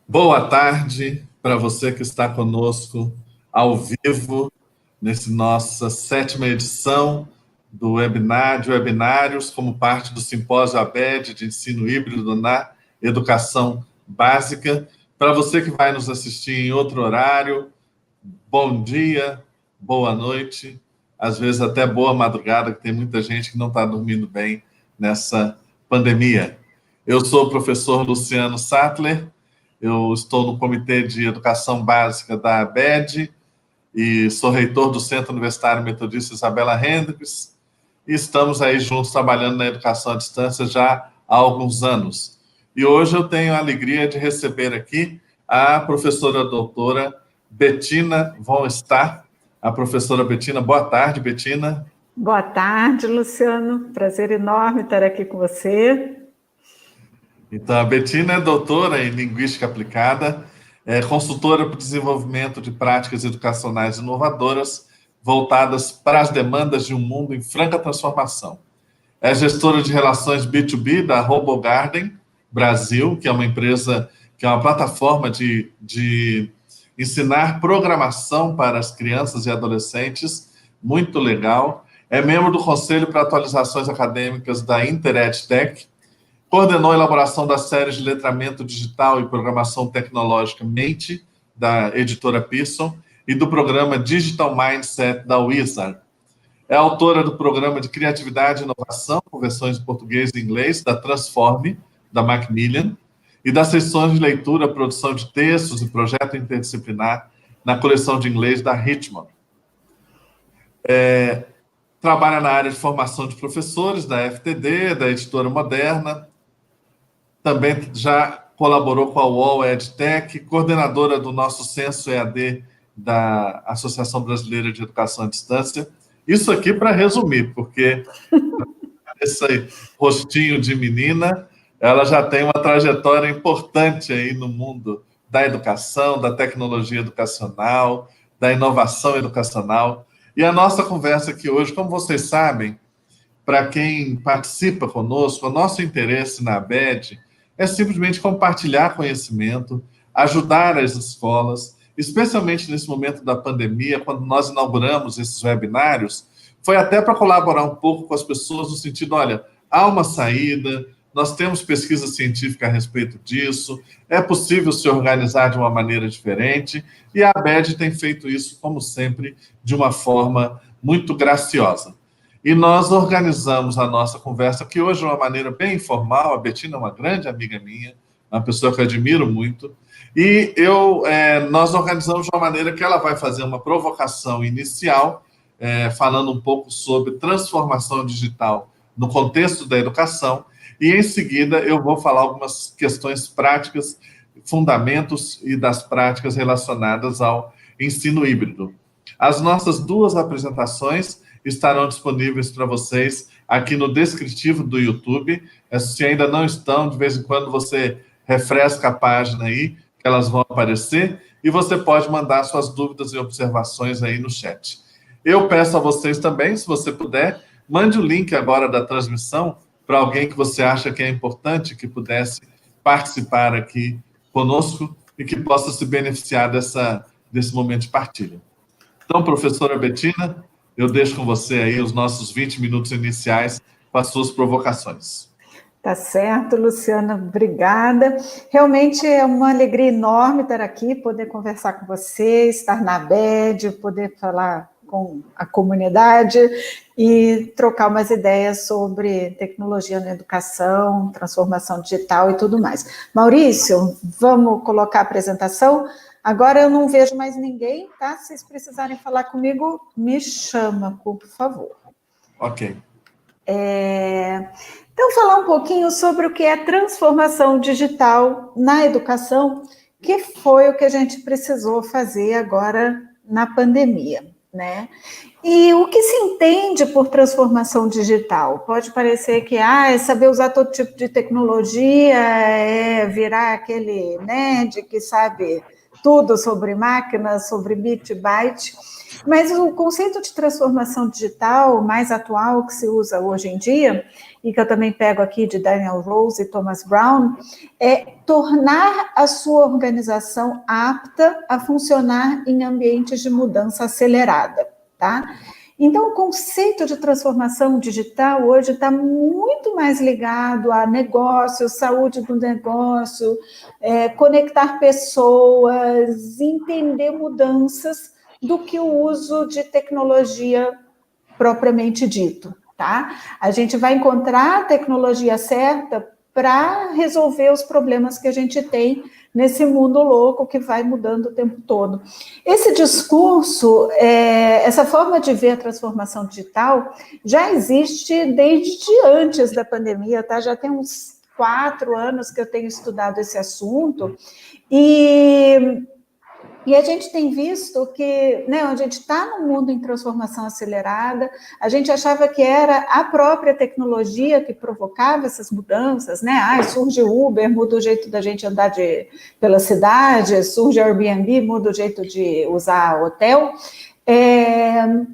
Boa tarde para você que está conosco ao vivo nesse nossa sétima edição do webinar de webinários como parte do Simpósio ABED de Ensino Híbrido na Educação Básica. Para você que vai nos assistir em outro horário, bom dia, boa noite, às vezes até boa madrugada, que tem muita gente que não está dormindo bem nessa pandemia. Eu sou o professor Luciano Sattler. Eu estou no Comitê de Educação Básica da ABED e sou reitor do Centro Universitário Metodista Isabela Hendricks, e estamos aí juntos trabalhando na educação à distância já há alguns anos. E hoje eu tenho a alegria de receber aqui a professora doutora Bettina von Starr. A professora Bettina, boa tarde, Bettina. Boa tarde, Luciano. Prazer enorme estar aqui com você. Então, a Bettina é doutora em Linguística Aplicada, é consultora para o desenvolvimento de práticas educacionais inovadoras voltadas para as demandas de um mundo em franca transformação. É gestora de relações B2B da RoboGarden Brasil, que é uma empresa, que é uma plataforma de ensinar programação para as crianças e adolescentes, muito legal. É membro do Conselho para Atualizações Acadêmicas da InterEdTech, coordenou a elaboração da série de letramento digital e programação tecnológica Mate, da editora Pearson, e do programa Digital Mindset, da Wizard. É autora do programa de Criatividade e Inovação, com versões em português e inglês, da Transforme, da Macmillan, e das sessões de leitura, produção de textos e projeto interdisciplinar na coleção de inglês da Richmond. Trabalha na área de formação de professores, da FTD, da Editora Moderna. Também já colaborou com a UOL EdTech, coordenadora do nosso censo EAD da Associação Brasileira de Educação à Distância. Isso aqui para resumir, porque esse rostinho de menina, ela já tem uma trajetória importante aí no mundo da educação, da tecnologia educacional, da inovação educacional. E a nossa conversa aqui hoje, como vocês sabem, para quem participa conosco, o nosso interesse na ABED é simplesmente compartilhar conhecimento, ajudar as escolas, especialmente nesse momento da pandemia, quando nós inauguramos esses webinários, foi até para colaborar um pouco com as pessoas no sentido, olha, há uma saída, nós temos pesquisa científica a respeito disso, é possível se organizar de uma maneira diferente, e a ABED tem feito isso, como sempre, de uma forma muito graciosa. E nós organizamos a nossa conversa, que hoje é uma maneira bem informal. A Bettina é uma grande amiga minha, uma pessoa que eu admiro muito, e nós organizamos de uma maneira que ela vai fazer uma provocação inicial, falando um pouco sobre transformação digital no contexto da educação, e em seguida eu vou falar algumas questões práticas, fundamentos e das práticas relacionadas ao ensino híbrido. As nossas duas apresentações estarão disponíveis para vocês aqui no descritivo do YouTube. Se ainda não estão, de vez em quando você refresca a página aí, que elas vão aparecer, e você pode mandar suas dúvidas e observações aí no chat. Eu peço a vocês também, se você puder, mande o link agora da transmissão para alguém que você acha que é importante, que pudesse participar aqui conosco e que possa se beneficiar desse momento de partilha. Então, professora Bettina, eu deixo com você aí os nossos 20 minutos iniciais com as suas provocações. Tá certo, Luciana, obrigada. Realmente é uma alegria enorme estar aqui, poder conversar com você, estar na ABED, poder falar com a comunidade e trocar umas ideias sobre tecnologia na educação, transformação digital e tudo mais. Maurício, vamos colocar a apresentação? Agora eu não vejo mais ninguém, tá? Se vocês precisarem falar comigo, me chama, por favor. Ok. Então, falar um pouquinho sobre o que é transformação digital na educação, que foi o que a gente precisou fazer agora na pandemia, né? E o que se entende por transformação digital? Pode parecer que é saber usar todo tipo de tecnologia, é virar aquele nerd que sabe tudo sobre máquinas, sobre bit e byte, mas o conceito de transformação digital mais atual que se usa hoje em dia, e que eu também pego aqui de Daniel Rose e Thomas Brown, é tornar a sua organização apta a funcionar em ambientes de mudança acelerada, tá? Então, o conceito de transformação digital hoje está muito mais ligado a negócio, saúde do negócio, conectar pessoas, entender mudanças, do que o uso de tecnologia propriamente dito, tá? A gente vai encontrar a tecnologia certa para resolver os problemas que a gente tem nesse mundo louco que vai mudando o tempo todo. Esse discurso, essa forma de ver a transformação digital já existe desde antes da pandemia, tá? Já tem uns 4 anos que eu tenho estudado esse assunto e a gente tem visto que, né, a gente está num mundo em transformação acelerada, a gente achava que era a própria tecnologia que provocava essas mudanças, né? Surge o Uber, muda o jeito da gente andar pela cidade, surge o Airbnb, muda o jeito de usar hotel.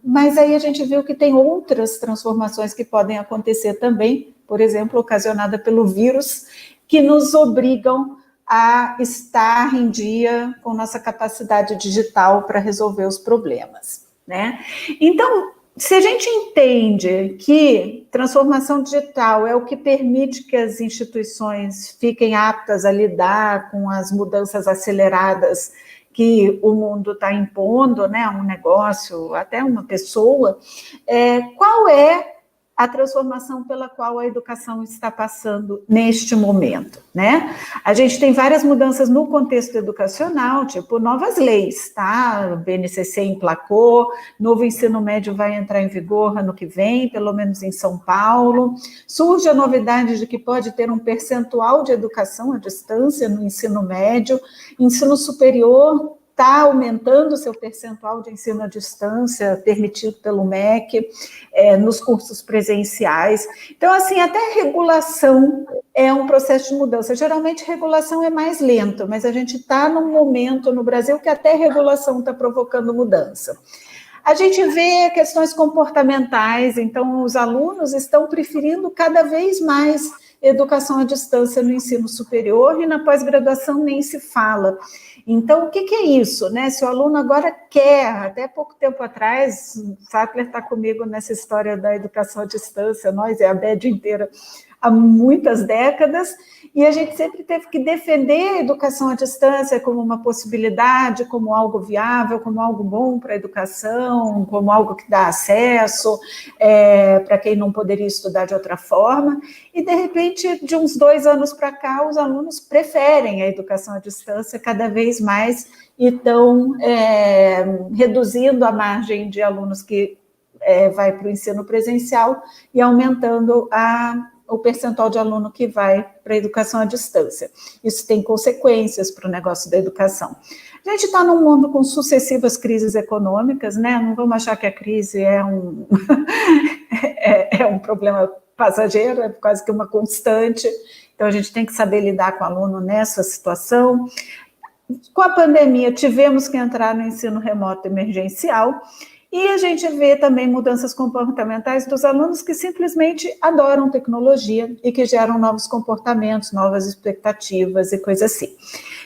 Mas aí a gente viu que tem outras transformações que podem acontecer também, por exemplo, ocasionada pelo vírus, que nos obrigam a estar em dia com nossa capacidade digital para resolver os problemas, né? Então, se a gente entende que transformação digital é o que permite que as instituições fiquem aptas a lidar com as mudanças aceleradas que o mundo está impondo, né, a um negócio, até uma pessoa, qual é a transformação pela qual a educação está passando neste momento, né? A gente tem várias mudanças no contexto educacional, tipo novas leis, tá? O BNCC emplacou, novo ensino médio vai entrar em vigor ano que vem, pelo menos em São Paulo. Surge a novidade de que pode ter um percentual de educação à distância no ensino médio, ensino superior está aumentando o seu percentual de ensino à distância, permitido pelo MEC, nos cursos presenciais. Então, assim, até regulação é um processo de mudança. Geralmente, regulação é mais lento, mas a gente está num momento no Brasil que até regulação está provocando mudança. A gente vê questões comportamentais, então os alunos estão preferindo cada vez mais educação à distância no ensino superior e na pós-graduação nem se fala. Então, o que é isso, né? Se o aluno agora quer, até pouco tempo atrás, o Sattler está comigo nessa história da educação à distância, nós e a BED inteira, há muitas décadas, e a gente sempre teve que defender a educação à distância como uma possibilidade, como algo viável, como algo bom para a educação, como algo que dá acesso para quem não poderia estudar de outra forma, e de repente, de uns 2 anos para cá, os alunos preferem a educação à distância cada vez mais e estão reduzindo a margem de alunos que vai para o ensino presencial e aumentando o percentual de aluno que vai para a educação à distância. Isso tem consequências para o negócio da educação. A gente está num mundo com sucessivas crises econômicas, né? Não vamos achar que a crise é um problema passageiro, é quase que uma constante. Então, a gente tem que saber lidar com o aluno nessa situação. Com a pandemia, tivemos que entrar no ensino remoto emergencial, e a gente vê também mudanças comportamentais dos alunos que simplesmente adoram tecnologia e que geram novos comportamentos, novas expectativas e coisas assim.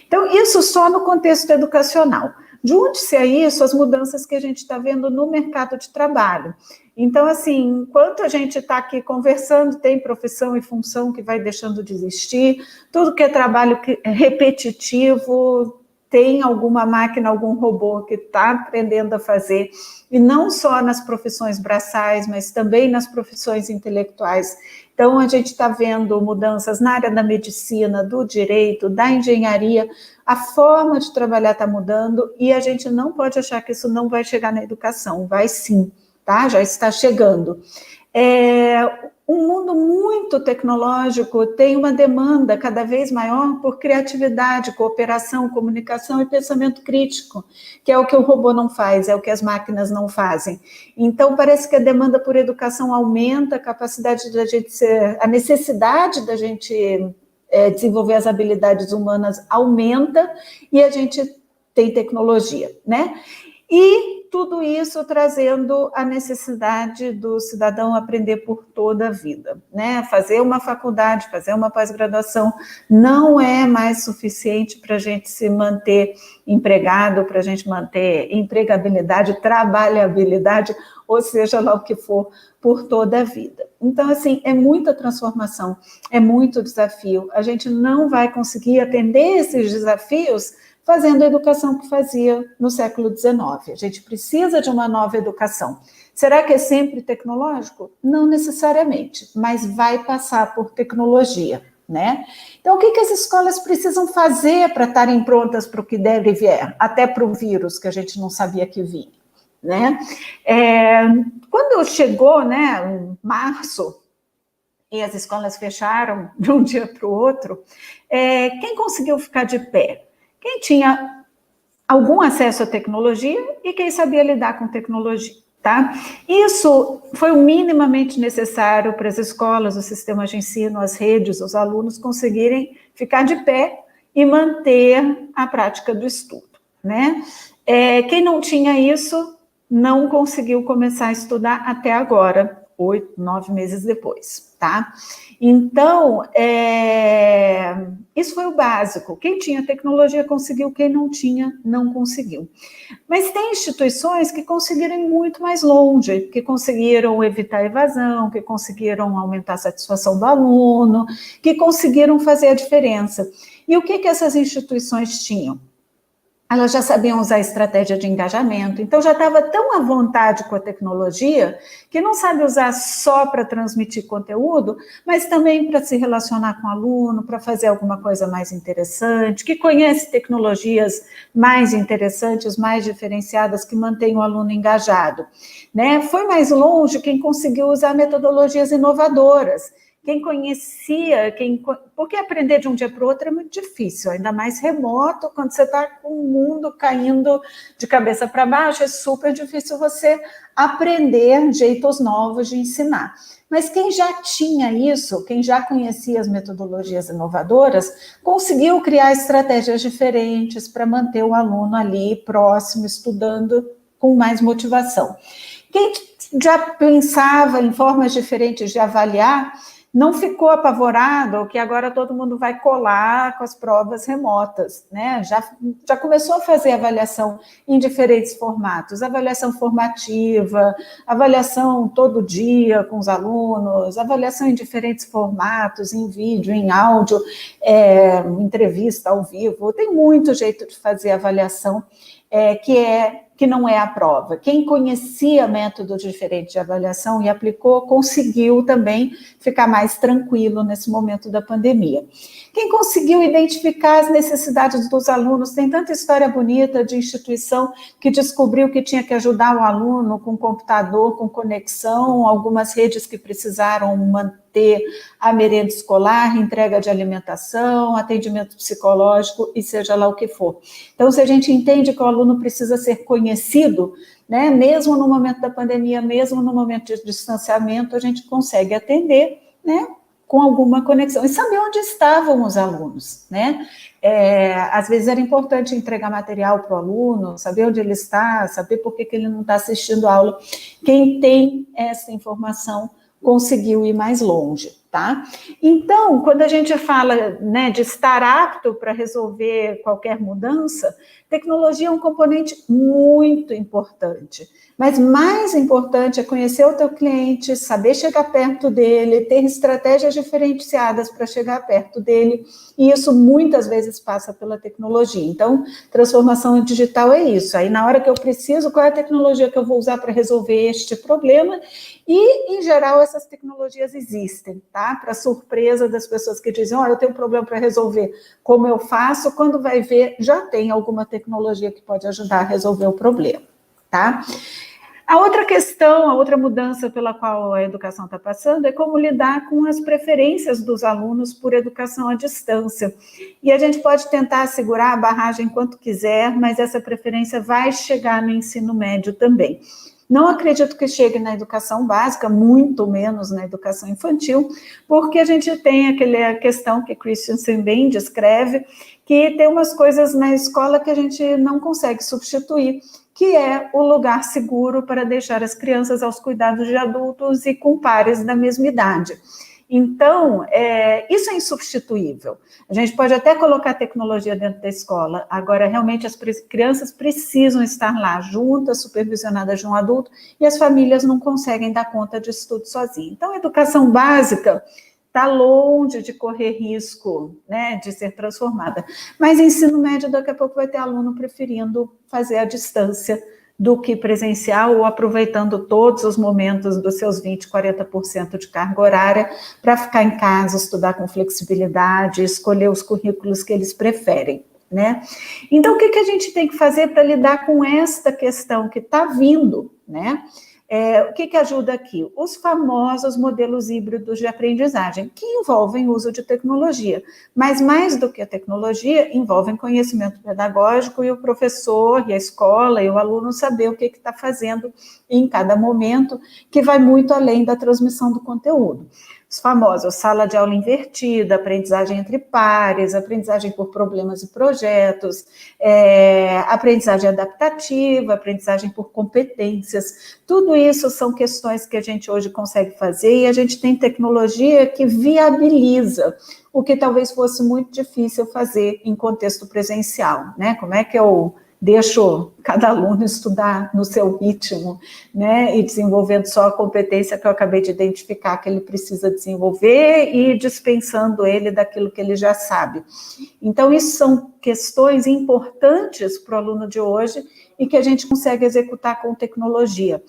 Então, isso só no contexto educacional. Junte-se a isso as mudanças que a gente está vendo no mercado de trabalho. Então, assim, enquanto a gente está aqui conversando, tem profissão e função que vai deixando de existir, tudo que é trabalho repetitivo, tem alguma máquina, algum robô que está aprendendo a fazer, e não só nas profissões braçais, mas também nas profissões intelectuais. Então, a gente está vendo mudanças na área da medicina, do direito, da engenharia, a forma de trabalhar está mudando, e a gente não pode achar que isso não vai chegar na educação, vai sim, tá? Já está chegando. Um mundo muito tecnológico tem uma demanda cada vez maior por criatividade, cooperação, comunicação e pensamento crítico, que é o que o robô não faz, é o que as máquinas não fazem. Então, parece que a demanda por educação aumenta, a capacidade da gente a necessidade da gente desenvolver as habilidades humanas aumenta, e a gente tem tecnologia, né? E tudo isso trazendo a necessidade do cidadão aprender por toda a vida, né? Fazer uma faculdade, fazer uma pós-graduação não é mais suficiente para a gente se manter empregado, para a gente manter empregabilidade, trabalhabilidade, ou seja lá o que for, por toda a vida. Então, assim, é muita transformação, é muito desafio. A gente não vai conseguir atender esses desafios fazendo a educação que fazia no século XIX. A gente precisa de uma nova educação. Será que é sempre tecnológico? Não necessariamente, mas vai passar por tecnologia, né? Então, o que as escolas precisam fazer para estarem prontas para o que der e vier? Até para o vírus, que a gente não sabia que vinha, né? Quando chegou, né, março, e as escolas fecharam de um dia para o outro, quem conseguiu ficar de pé? Quem tinha algum acesso à tecnologia e quem sabia lidar com tecnologia, tá? Isso foi o minimamente necessário para as escolas, os sistemas de ensino, as redes, os alunos conseguirem ficar de pé e manter a prática do estudo, né? Quem não tinha isso não conseguiu começar a estudar até agora, 8, 9 meses depois, tá? Então, isso foi o básico. Quem tinha tecnologia conseguiu, quem não tinha, não conseguiu. Mas tem instituições que conseguiram ir muito mais longe, que conseguiram evitar a evasão, que conseguiram aumentar a satisfação do aluno, que conseguiram fazer a diferença. E o que essas instituições tinham? Elas já sabiam usar estratégia de engajamento, então já estava tão à vontade com a tecnologia que não sabe usar só para transmitir conteúdo, mas também para se relacionar com o aluno, para fazer alguma coisa mais interessante, que conhece tecnologias mais interessantes, mais diferenciadas, que mantêm o aluno engajado, né? Foi mais longe quem conseguiu usar metodologias inovadoras. Quem conhecia, porque aprender de um dia para o outro é muito difícil, ainda mais remoto, quando você está com o mundo caindo de cabeça para baixo, é super difícil você aprender jeitos novos de ensinar. Mas quem já tinha isso, quem já conhecia as metodologias inovadoras, conseguiu criar estratégias diferentes para manter o aluno ali próximo, estudando com mais motivação. Quem já pensava em formas diferentes de avaliar, não ficou apavorado que agora todo mundo vai colar com as provas remotas, né? Já começou a fazer avaliação em diferentes formatos, avaliação formativa, avaliação todo dia com os alunos, avaliação em diferentes formatos, em vídeo, em áudio, entrevista ao vivo, tem muito jeito de fazer avaliação, que não é a prova. Quem conhecia métodos diferentes de avaliação e aplicou, conseguiu também ficar mais tranquilo nesse momento da pandemia. Quem conseguiu identificar as necessidades dos alunos, tem tanta história bonita de instituição que descobriu que tinha que ajudar o aluno com computador, com conexão, algumas redes que precisaram manter a merenda escolar, entrega de alimentação, atendimento psicológico e seja lá o que for. Então, se a gente entende que o aluno precisa ser conhecido, né, mesmo no momento da pandemia, mesmo no momento de distanciamento, a gente consegue atender, né, com alguma conexão, e saber onde estavam os alunos, né? Às vezes era importante entregar material para o aluno, saber onde ele está, saber por que ele não está assistindo a aula. Quem tem essa informação conseguiu ir mais longe, tá? Então, quando a gente fala, né, de estar apto para resolver qualquer mudança, tecnologia é um componente muito importante. Mas mais importante é conhecer o teu cliente, saber chegar perto dele, ter estratégias diferenciadas para chegar perto dele, e isso muitas vezes passa pela tecnologia. Então, transformação digital é isso. Aí, na hora que eu preciso, qual é a tecnologia que eu vou usar para resolver este problema? E, em geral, essas tecnologias existem, tá? Para surpresa das pessoas que dizem, eu tenho um problema para resolver, como eu faço? Quando vai ver, já tem alguma tecnologia que pode ajudar a resolver o problema, tá? A outra questão, a outra mudança pela qual a educação está passando é como lidar com as preferências dos alunos por educação à distância. E a gente pode tentar segurar a barragem quanto quiser, mas essa preferência vai chegar no ensino médio também. Não acredito que chegue na educação básica, muito menos na educação infantil, porque a gente tem a questão que Christensen bem descreve, que tem umas coisas na escola que a gente não consegue substituir, que é o lugar seguro para deixar as crianças aos cuidados de adultos e com pares da mesma idade. Então, isso é insubstituível. A gente pode até colocar tecnologia dentro da escola, agora, realmente, as crianças precisam estar lá, juntas, supervisionadas de um adulto, e as famílias não conseguem dar conta disso tudo sozinhas. Então, a educação básica está longe de correr risco, né, de ser transformada. Mas ensino médio, daqui a pouco, vai ter aluno preferindo fazer à distância do que presencial, ou aproveitando todos os momentos dos seus 20%, 40% de carga horária para ficar em casa, estudar com flexibilidade, escolher os currículos que eles preferem, né? Então, o que a gente tem que fazer para lidar com esta questão que está vindo, né? O que ajuda aqui? Os famosos modelos híbridos de aprendizagem, que envolvem o uso de tecnologia, mas mais do que a tecnologia, envolvem conhecimento pedagógico e o professor, e a escola, e o aluno saber o que está fazendo em cada momento, que vai muito além da transmissão do conteúdo. Os famosos sala de aula invertida, aprendizagem entre pares, aprendizagem por problemas e projetos, aprendizagem adaptativa, aprendizagem por competências, tudo isso são questões que a gente hoje consegue fazer e a gente tem tecnologia que viabiliza o que talvez fosse muito difícil fazer em contexto presencial, né? Como é que eu deixo cada aluno estudar no seu ritmo, né, e desenvolvendo só a competência que eu acabei de identificar que ele precisa desenvolver e dispensando ele daquilo que ele já sabe. Então, isso são questões importantes para o aluno de hoje e que a gente consegue executar com tecnologia.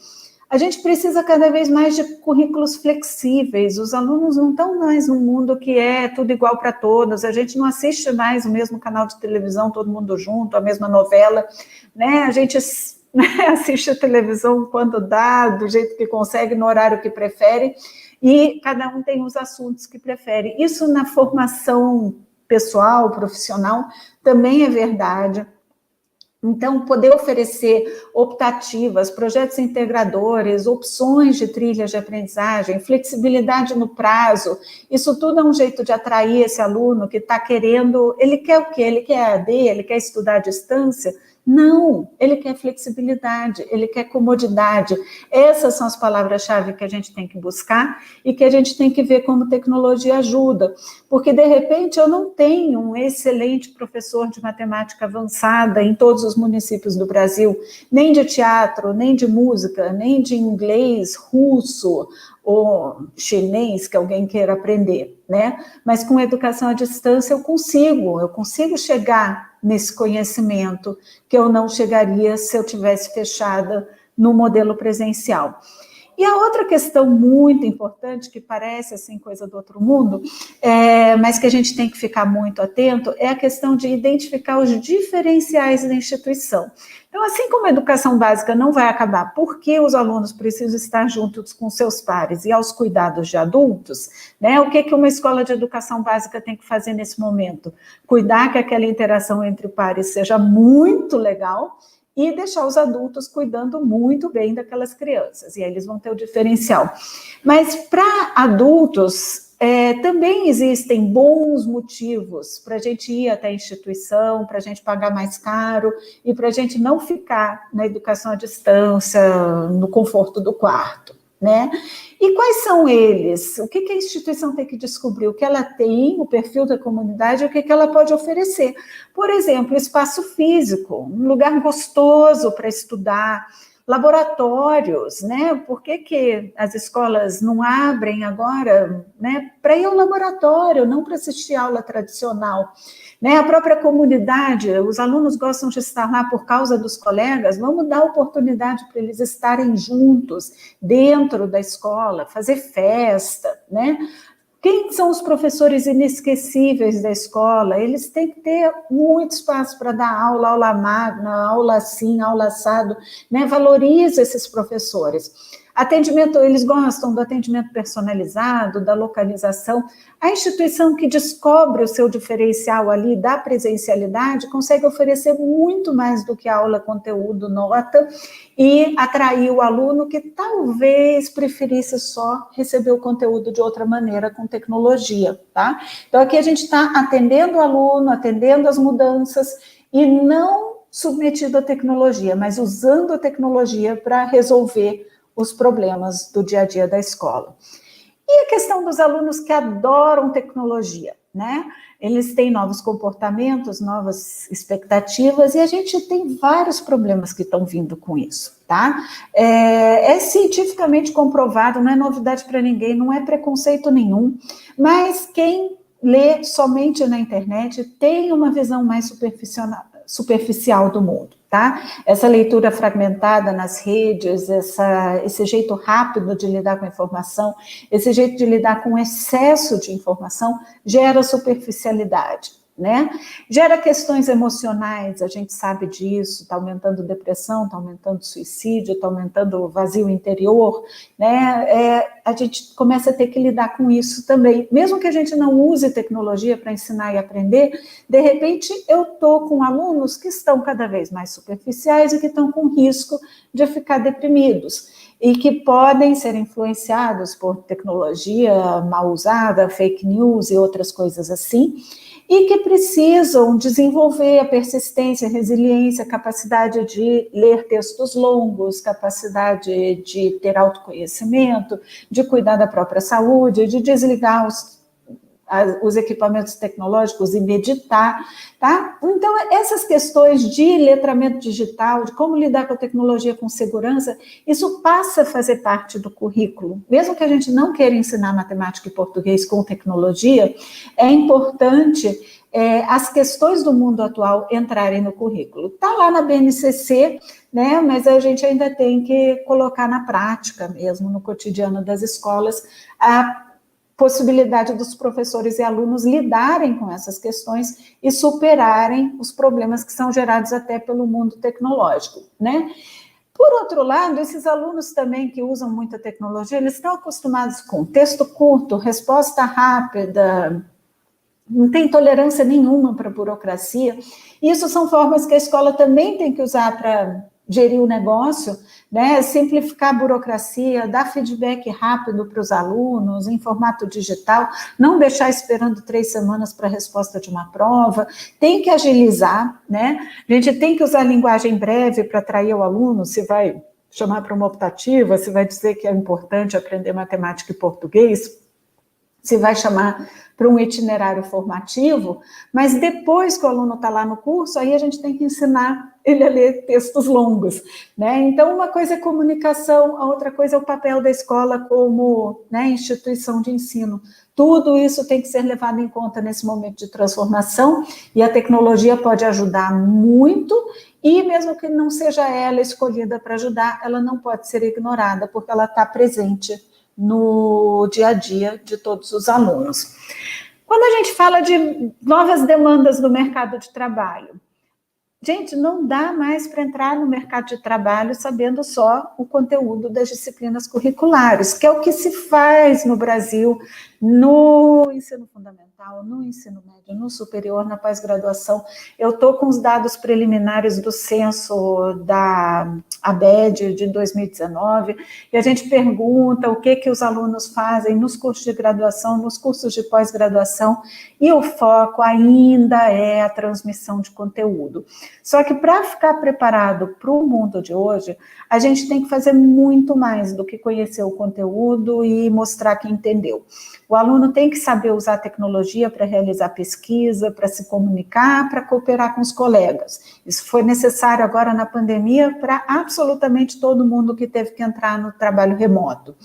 A gente precisa cada vez mais de currículos flexíveis, os alunos não estão mais num mundo que é tudo igual para todos, a gente não assiste mais o mesmo canal de televisão, todo mundo junto, a mesma novela, né? A gente assiste a televisão quando dá, do jeito que consegue, no horário que prefere, e cada um tem os assuntos que prefere. Isso na formação pessoal, profissional, também é verdade. Então, poder oferecer optativas, projetos integradores, opções de trilhas de aprendizagem, flexibilidade no prazo, isso tudo é um jeito de atrair esse aluno que está querendo, ele quer o quê? Ele quer AD, ele quer estudar à distância? Não, ele quer flexibilidade, ele quer comodidade. Essas são as palavras-chave que a gente tem que buscar e que a gente tem que ver como tecnologia ajuda. Porque, de repente, eu não tenho um excelente professor de matemática avançada em todos os municípios do Brasil, nem de teatro, nem de música, nem de inglês, russo ou chinês que alguém queira aprender, né? Mas com educação à distância eu consigo chegar nesse conhecimento que eu não chegaria se eu tivesse fechada no modelo presencial. E a outra questão muito importante, que parece assim coisa do outro mundo, mas que a gente tem que ficar muito atento, é a questão de identificar os diferenciais da instituição. Então, assim como a educação básica não vai acabar porque os alunos precisam estar juntos com seus pares e aos cuidados de adultos, né? O que uma escola de educação básica tem que fazer nesse momento? Cuidar que aquela interação entre pares seja muito legal e deixar os adultos cuidando muito bem daquelas crianças, e aí eles vão ter o diferencial. Mas para adultos, também existem bons motivos para a gente ir até a instituição, para a gente pagar mais caro e para a gente não ficar na educação à distância, no conforto do quarto, né? E quais são eles? O que a instituição tem que descobrir? O que ela tem, o perfil da comunidade, o que ela pode oferecer? Por exemplo, espaço físico, um lugar gostoso para estudar, laboratórios, né? Por que as escolas não abrem agora, né, para ir ao laboratório, não para assistir aula tradicional? Né? A própria comunidade, os alunos gostam de estar lá por causa dos colegas, vamos dar oportunidade para eles estarem juntos dentro da escola, fazer festa, né? Quem são os professores inesquecíveis da escola? Eles têm que ter muito espaço para dar aula, aula magna, aula assim, aula assado, né? Valoriza esses professores. Atendimento, eles gostam do atendimento personalizado, da localização. A instituição que descobre o seu diferencial ali da presencialidade consegue oferecer muito mais do que aula, conteúdo, nota, e atrair o aluno que talvez preferisse só receber o conteúdo de outra maneira, com tecnologia, tá? Então, aqui a gente está atendendo o aluno, atendendo as mudanças, e não submetido à tecnologia, mas usando a tecnologia para resolver os problemas do dia a dia da escola. E a questão dos alunos que adoram tecnologia, né? Eles têm novos comportamentos, novas expectativas, e a gente tem vários problemas que estão vindo com isso, tá? É cientificamente comprovado, não é novidade para ninguém, não é preconceito nenhum, mas quem lê somente na internet tem uma visão mais superficial do mundo, tá? Essa leitura fragmentada nas redes, esse jeito rápido de lidar com a informação, esse jeito de lidar com excesso de informação, gera superficialidade, né? Gera questões emocionais, a gente sabe disso, está aumentando depressão, está aumentando suicídio, está aumentando o vazio interior, né? A gente começa a ter que lidar com isso também. Mesmo que a gente não use tecnologia para ensinar e aprender, de repente eu estou com alunos que estão cada vez mais superficiais e que estão com risco de ficar deprimidos e que podem ser influenciados por tecnologia mal usada, fake news e outras coisas assim, e que precisam desenvolver a persistência, a resiliência, a capacidade de ler textos longos, capacidade de ter autoconhecimento, de cuidar da própria saúde, de desligar os equipamentos tecnológicos e meditar, tá? Então, essas questões de letramento digital, de como lidar com a tecnologia com segurança, isso passa a fazer parte do currículo. Mesmo que a gente não queira ensinar matemática e português com tecnologia, é importante as questões do mundo atual entrarem no currículo. Está lá na BNCC, né? Mas a gente ainda tem que colocar na prática mesmo, no cotidiano das escolas, a possibilidade dos professores e alunos lidarem com essas questões e superarem os problemas que são gerados até pelo mundo tecnológico, né? Por outro lado, esses alunos também que usam muita tecnologia, eles estão acostumados com texto curto, resposta rápida, não tem tolerância nenhuma para a burocracia. Isso são formas que a escola também tem que usar para gerir o negócio, né? Simplificar a burocracia, dar feedback rápido para os alunos, em formato digital, não deixar esperando 3 semanas para a resposta de uma prova, tem que agilizar, né? A gente tem que usar linguagem breve para atrair o aluno, se vai chamar para uma optativa, se vai dizer que é importante aprender matemática e português, se vai chamar para um itinerário formativo, mas depois que o aluno está lá no curso, aí a gente tem que ensinar ele a ler textos longos, né? Então, uma coisa é comunicação, a outra coisa é o papel da escola como, né, instituição de ensino. Tudo isso tem que ser levado em conta nesse momento de transformação, e a tecnologia pode ajudar muito, e mesmo que não seja ela escolhida para ajudar, ela não pode ser ignorada, porque ela está presente no dia a dia de todos os alunos. Quando a gente fala de novas demandas do mercado de trabalho, gente, não dá mais para entrar no mercado de trabalho sabendo só o conteúdo das disciplinas curriculares, que é o que se faz no Brasil, no ensino fundamental, no ensino médio, no superior, na pós-graduação. Eu estou com os dados preliminares do censo da ABED de 2019, e a gente pergunta o que os alunos fazem nos cursos de graduação, nos cursos de pós-graduação, e o foco ainda é a transmissão de conteúdo. Só que para ficar preparado para o mundo de hoje, a gente tem que fazer muito mais do que conhecer o conteúdo e mostrar que entendeu. O aluno tem que saber usar a tecnologia para realizar pesquisa, para se comunicar, para cooperar com os colegas. Isso foi necessário agora na pandemia para absolutamente todo mundo que teve que entrar no trabalho remoto.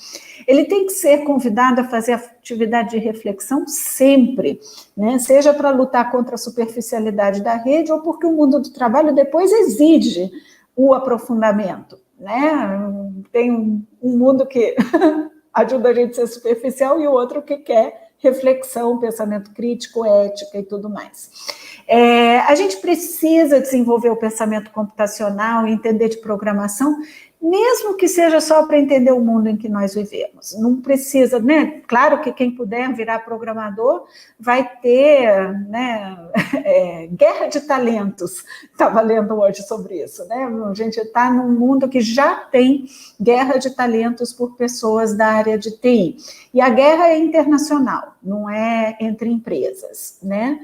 Ele tem que ser convidado a fazer atividade de reflexão sempre, né? Seja para lutar contra a superficialidade da rede ou porque o mundo do trabalho depois exige o aprofundamento, né? Tem um mundo que ajuda a gente a ser superficial e o outro que quer reflexão, pensamento crítico, ética e tudo mais. A gente precisa desenvolver o pensamento computacional, entender de programação, mesmo que seja só para entender o mundo em que nós vivemos. Não precisa, né? Claro que quem puder virar programador vai ter, né, guerra de talentos. Estava lendo hoje sobre isso, né? A gente está num mundo que já tem guerra de talentos por pessoas da área de TI. E a guerra é internacional, não é entre empresas, né?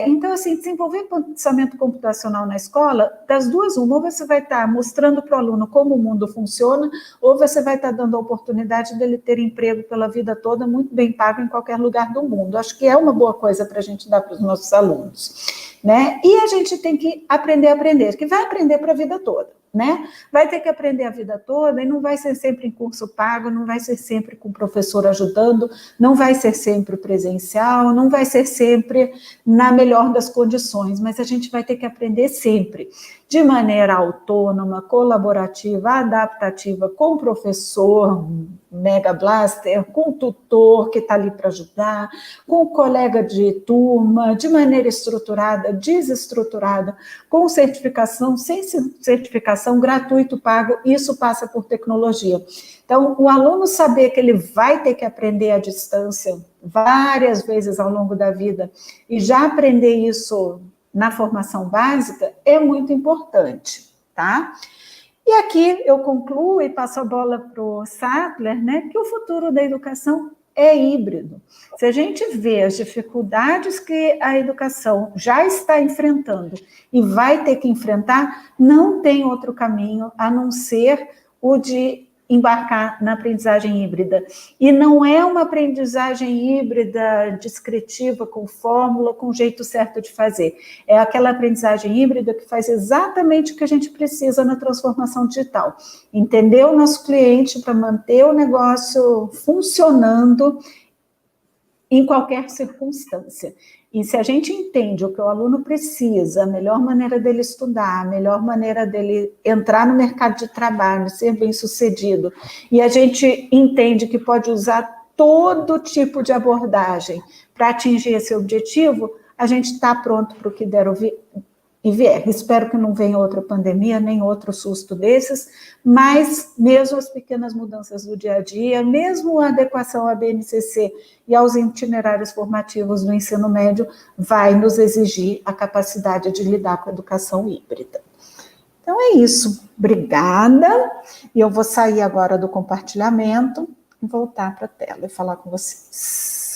Então, assim, desenvolver pensamento computacional na escola, das duas, uma, ou você vai estar mostrando para o aluno como o mundo funciona, ou você vai estar dando a oportunidade dele ter emprego pela vida toda, muito bem pago em qualquer lugar do mundo. Acho que é uma boa coisa para a gente dar para os nossos alunos, né? E a gente tem que aprender, que vai aprender para a vida toda, né? Vai ter que aprender a vida toda e não vai ser sempre em curso pago, não vai ser sempre com o professor ajudando, não vai ser sempre presencial, não vai ser sempre na melhor das condições, mas a gente vai ter que aprender sempre, de maneira autônoma, colaborativa, adaptativa, com o professor Mega Blaster, com o tutor que está ali para ajudar, com o colega de turma, de maneira estruturada, desestruturada, com certificação, sem certificação, gratuito, pago, isso passa por tecnologia. Então, o aluno saber que ele vai ter que aprender à distância várias vezes ao longo da vida e já aprender isso na formação básica é muito importante, tá? E aqui eu concluo e passo a bola para o Sattler, né, que o futuro da educação é híbrido. Se a gente vê as dificuldades que a educação já está enfrentando e vai ter que enfrentar, não tem outro caminho a não ser o de embarcar na aprendizagem híbrida. E não é uma aprendizagem híbrida descritiva, com fórmula, com jeito certo de fazer. É aquela aprendizagem híbrida que faz exatamente o que a gente precisa na transformação digital. Entender o nosso cliente para manter o negócio funcionando em qualquer circunstância. E se a gente entende o que o aluno precisa, a melhor maneira dele estudar, a melhor maneira dele entrar no mercado de trabalho, ser bem-sucedido, e a gente entende que pode usar todo tipo de abordagem para atingir esse objetivo, a gente está pronto para o que der e vier. Espero que não venha outra pandemia, nem outro susto desses, mas mesmo as pequenas mudanças do dia a dia, mesmo a adequação à BNCC e aos itinerários formativos do ensino médio, vai nos exigir a capacidade de lidar com a educação híbrida. Então é isso. Obrigada. E eu vou sair agora do compartilhamento e voltar para a tela e falar com vocês.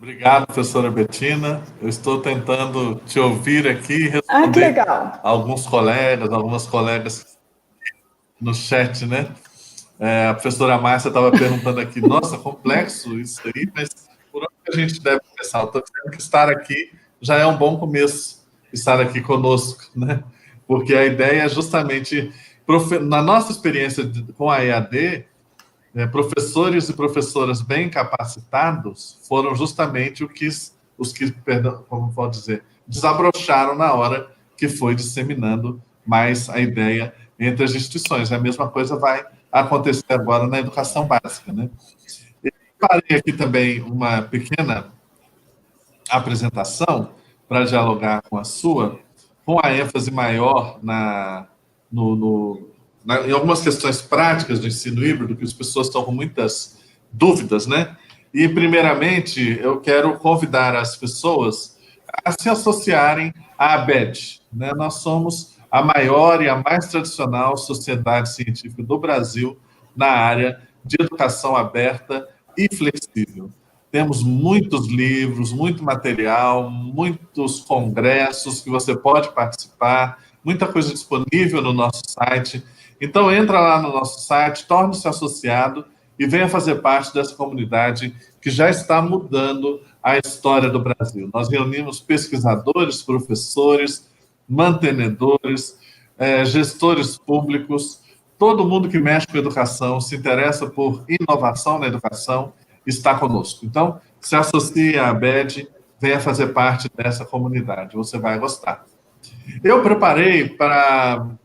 Obrigado, professora Bettina. Eu estou tentando te ouvir aqui e Que responder legal. algumas colegas no chat, né? A professora Márcia estava perguntando aqui, nossa, complexo isso aí, mas por onde a gente deve começar? Eu estou dizendo que estar aqui já é um bom começo, estar aqui conosco, né? Porque a ideia é justamente, na nossa experiência com a EAD, professores e professoras bem capacitados foram justamente os que, perdão, como pode dizer, desabrocharam na hora que foi disseminando mais a ideia entre as instituições. A mesma coisa vai acontecer agora na educação básica, né? Eu preparei aqui também uma pequena apresentação para dialogar com a sua, com a ênfase maior em algumas questões práticas do ensino híbrido, que as pessoas estão com muitas dúvidas, né? E, primeiramente, eu quero convidar as pessoas a se associarem à ABED, né? Nós somos a maior e a mais tradicional sociedade científica do Brasil na área de educação aberta e flexível. Temos muitos livros, muito material, muitos congressos que você pode participar, muita coisa disponível no nosso site. Então, entra lá no nosso site, torne-se associado e venha fazer parte dessa comunidade que já está mudando a história do Brasil. Nós reunimos pesquisadores, professores, mantenedores, gestores públicos, todo mundo que mexe com educação, se interessa por inovação na educação, está conosco. Então, se associe à ABED, venha fazer parte dessa comunidade, você vai gostar. Eu preparei para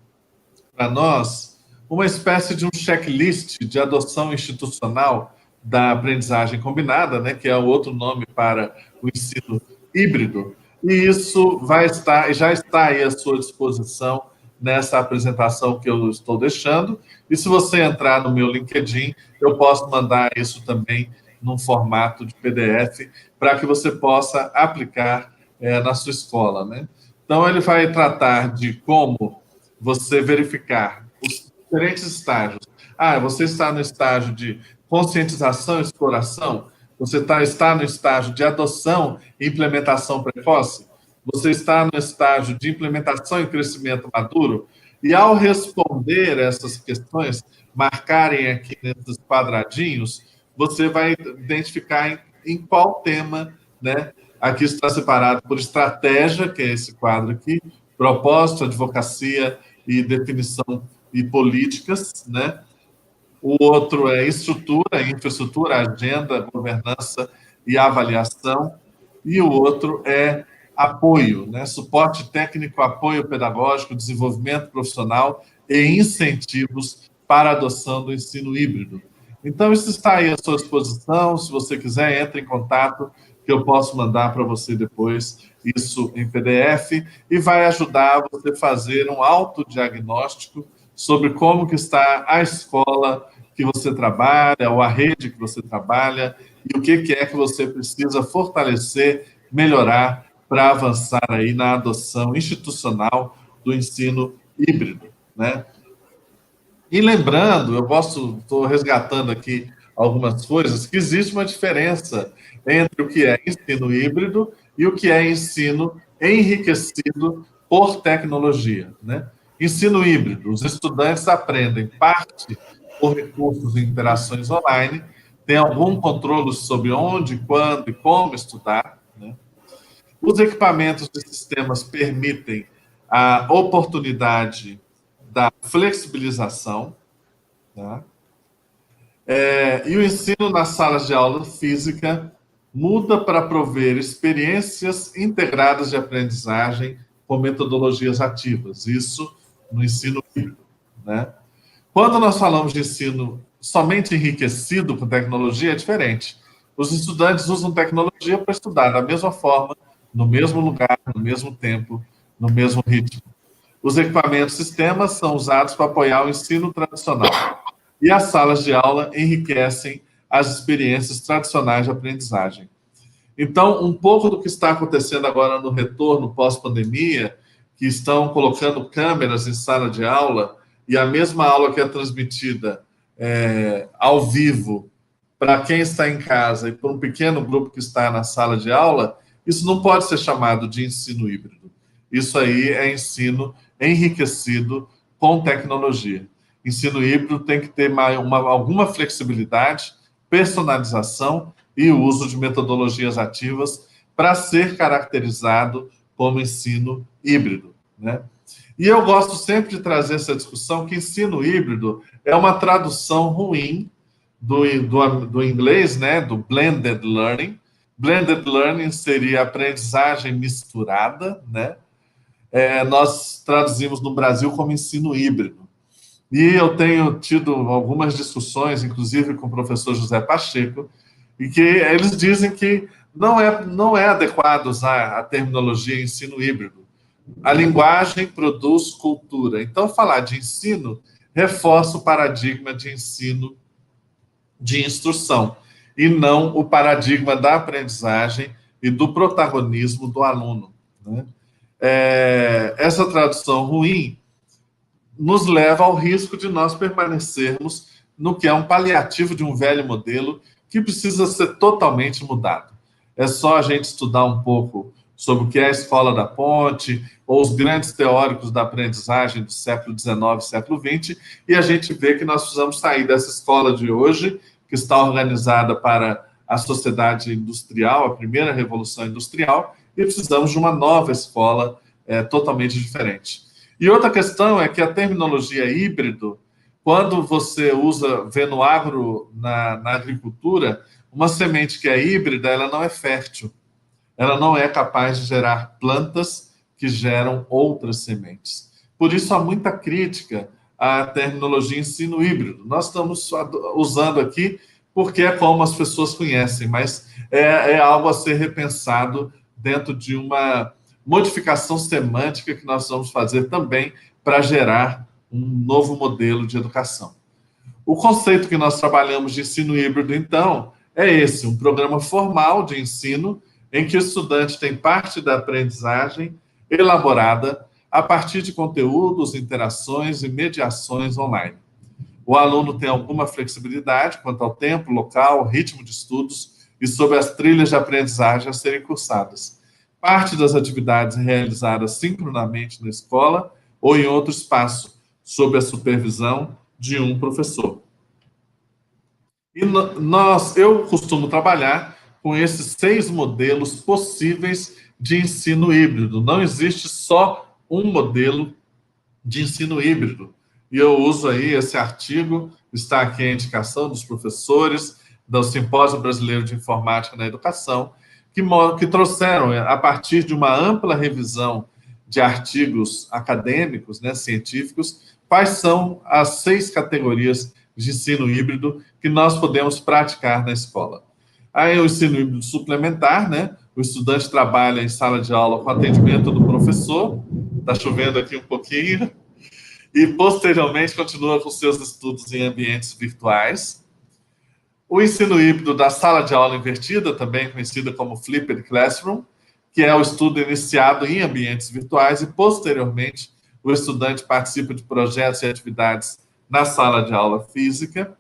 nós uma espécie de um checklist de adoção institucional da aprendizagem combinada, né, que é o outro nome para o ensino híbrido. E isso vai estar, já está aí à sua disposição nessa apresentação que eu estou deixando. E se você entrar no meu LinkedIn, eu posso mandar isso também num formato de PDF para que você possa aplicar na sua escola, né? Então, ele vai tratar de como você verificar os diferentes estágios. Ah, você está no estágio de conscientização e exploração? Você está no estágio de adoção e implementação precoce? Você está no estágio de implementação e crescimento maduro? E ao responder essas questões, marcarem aqui nesses quadradinhos, você vai identificar em qual tema, né? Aqui está separado por estratégia, que é esse quadro aqui, propósito, advocacia e definição e políticas, né? O outro é estrutura, infraestrutura, agenda, governança e avaliação. E o outro é apoio, né? Suporte técnico, apoio pedagógico, desenvolvimento profissional e incentivos para a adoção do ensino híbrido. Então, isso está aí à sua disposição. Se você quiser, entre em contato, que eu posso mandar para você depois isso em PDF e vai ajudar você a fazer um autodiagnóstico sobre como que está a escola que você trabalha, ou a rede que você trabalha, e o que é que você precisa fortalecer, melhorar para avançar aí na adoção institucional do ensino híbrido, né? E lembrando, estou resgatando aqui algumas coisas, que existe uma diferença entre o que é ensino híbrido e o que é ensino enriquecido por tecnologia, né? Ensino híbrido, os estudantes aprendem parte por recursos e interações online, tem algum controle sobre onde, quando e como estudar, né? Os equipamentos de sistemas permitem a oportunidade da flexibilização, tá? E o ensino nas salas de aula física muda para prover experiências integradas de aprendizagem com metodologias ativas. Isso no ensino híbrido, né? Quando nós falamos de ensino somente enriquecido com tecnologia, é diferente. Os estudantes usam tecnologia para estudar da mesma forma, no mesmo lugar, no mesmo tempo, no mesmo ritmo. Os equipamentos sistemas são usados para apoiar o ensino tradicional. E as salas de aula enriquecem as experiências tradicionais de aprendizagem. Então, um pouco do que está acontecendo agora no retorno pós-pandemia, que estão colocando câmeras em sala de aula, e a mesma aula que é transmitida ao vivo para quem está em casa e para um pequeno grupo que está na sala de aula, isso não pode ser chamado de ensino híbrido. Isso aí é ensino enriquecido com tecnologia. Ensino híbrido tem que ter alguma flexibilidade, personalização e o uso de metodologias ativas para ser caracterizado como ensino híbrido, né? E eu gosto sempre de trazer essa discussão que ensino híbrido é uma tradução ruim do inglês, né, do blended learning. Blended learning seria aprendizagem misturada, né? Nós traduzimos no Brasil como ensino híbrido. E eu tenho tido algumas discussões, inclusive com o professor José Pacheco, e que eles dizem que não é adequado usar a terminologia ensino híbrido. A linguagem produz cultura. Então, falar de ensino reforça o paradigma de ensino de instrução, e não o paradigma da aprendizagem e do protagonismo do aluno, né? Essa tradução ruim nos leva ao risco de nós permanecermos no que é um paliativo de um velho modelo que precisa ser totalmente mudado. É só a gente estudar um pouco sobre o que é a Escola da Ponte, ou os grandes teóricos da aprendizagem do século XIX, século XX, e a gente vê que nós precisamos sair dessa escola de hoje, que está organizada para a sociedade industrial, a primeira revolução industrial, e precisamos de uma nova escola totalmente diferente. E outra questão é que a terminologia híbrido, quando você vê no agro, na agricultura, uma semente que é híbrida, ela não é fértil. Ela não é capaz de gerar plantas que geram outras sementes. Por isso, há muita crítica à terminologia ensino híbrido. Nós estamos usando aqui porque é como as pessoas conhecem, mas é algo a ser repensado dentro de uma modificação semântica que nós vamos fazer também para gerar um novo modelo de educação. O conceito que nós trabalhamos de ensino híbrido, então, é esse, um programa formal de ensino em que o estudante tem parte da aprendizagem elaborada a partir de conteúdos, interações e mediações online. O aluno tem alguma flexibilidade quanto ao tempo, local, ritmo de estudos e sobre as trilhas de aprendizagem a serem cursadas. Parte das atividades realizadas sincronamente na escola ou em outro espaço, sob a supervisão de um professor. E eu costumo trabalhar com esses 6 modelos possíveis de ensino híbrido. Não existe só um modelo de ensino híbrido. E eu uso aí esse artigo, está aqui a indicação dos professores do Simpósio Brasileiro de Informática na Educação, que trouxeram, a partir de uma ampla revisão de artigos acadêmicos, né, científicos, quais são as 6 categorias de ensino híbrido que nós podemos praticar na escola. Aí o ensino híbrido suplementar, né? O estudante trabalha em sala de aula com atendimento do professor, está chovendo aqui um pouquinho, e posteriormente continua com seus estudos em ambientes virtuais. O ensino híbrido da sala de aula invertida, também conhecida como Flipped Classroom, que é o estudo iniciado em ambientes virtuais e, posteriormente, o estudante participa de projetos e atividades na sala de aula física.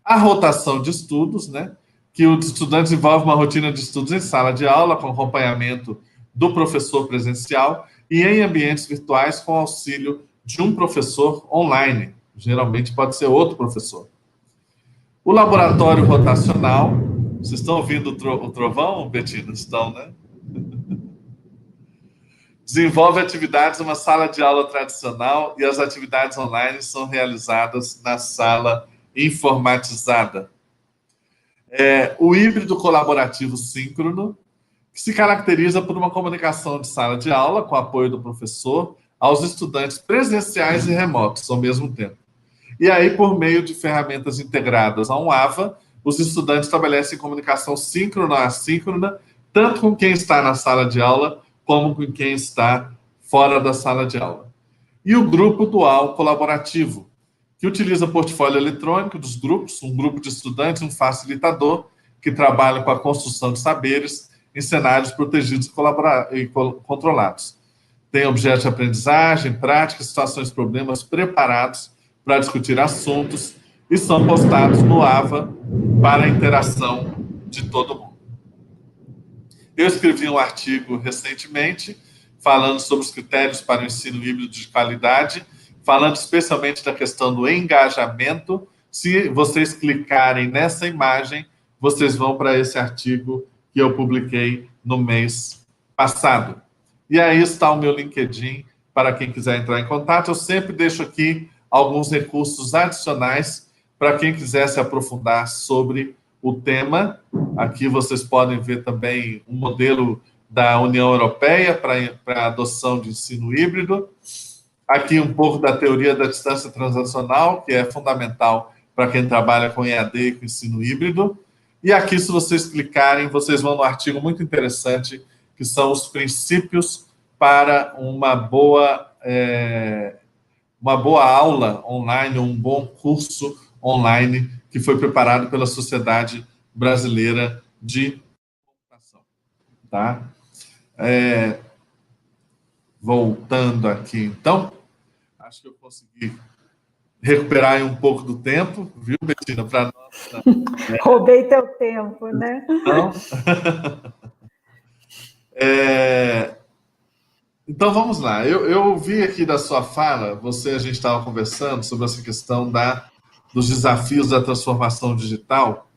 A rotação de estudos, né? Que o estudante desenvolve uma rotina de estudos em sala de aula, com acompanhamento do professor presencial e em ambientes virtuais com auxílio de um professor online. Geralmente pode ser outro professor. O laboratório rotacional, vocês estão ouvindo o trovão, Betina? Estão, né? Desenvolve atividades numa sala de aula tradicional e as atividades online são realizadas na sala informatizada. O híbrido colaborativo síncrono, que se caracteriza por uma comunicação de sala de aula com apoio do professor aos estudantes presenciais e remotos ao mesmo tempo. E aí, por meio de ferramentas integradas a um AVA, os estudantes estabelecem comunicação síncrona ou assíncrona, tanto com quem está na sala de aula, como com quem está fora da sala de aula. E o grupo dual colaborativo, que utiliza portfólio eletrônico dos grupos, um grupo de estudantes, um facilitador, que trabalha com a construção de saberes em cenários protegidos e controlados. Tem objetos de aprendizagem, práticas, situações, problemas preparados para discutir assuntos e são postados no AVA para a interação de todo mundo. Eu escrevi um artigo recentemente falando sobre os critérios para o ensino híbrido de qualidade, falando especialmente da questão do engajamento. Se vocês clicarem nessa imagem, vocês vão para esse artigo que eu publiquei no mês passado. E aí está o meu LinkedIn para quem quiser entrar em contato. Eu sempre deixo aqui alguns recursos adicionais para quem quiser se aprofundar sobre o tema. Aqui vocês podem ver também um modelo da União Europeia para a adoção de ensino híbrido. Aqui um pouco da teoria da distância transacional, que é fundamental para quem trabalha com EAD e com ensino híbrido. E aqui, se vocês clicarem, vocês vão no artigo muito interessante, que são os princípios para uma boa aula online, um bom curso online que foi preparado pela Sociedade Brasileira de Computação. Tá? Voltando aqui, então, acho que eu consegui recuperar um pouco do tempo, viu, Betina? Para nós. Roubei teu tempo, né? Então, então vamos lá. Eu vi aqui da sua fala, a gente estava conversando sobre essa questão dos desafios da transformação digital.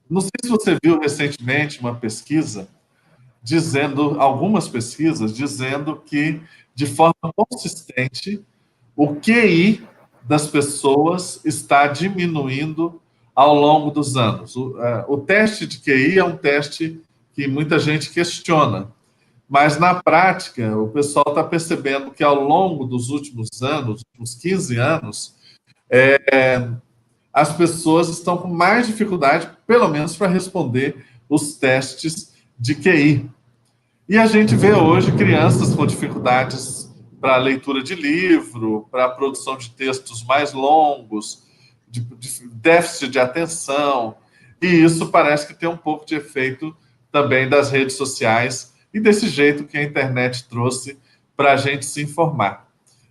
Não sei se você viu recentemente uma pesquisa algumas pesquisas dizendo que, de forma consistente, o QI das pessoas está diminuindo ao longo dos anos. O teste de QI é um teste que muita gente questiona, mas, na prática, o pessoal está percebendo que, ao longo dos últimos anos, uns 15 anos, as pessoas estão com mais dificuldade, pelo menos para responder os testes de QI. E a gente vê hoje crianças com dificuldades para a leitura de livro, para a produção de textos mais longos, de déficit de atenção, e isso parece que tem um pouco de efeito também das redes sociais e desse jeito que a internet trouxe para a gente se informar.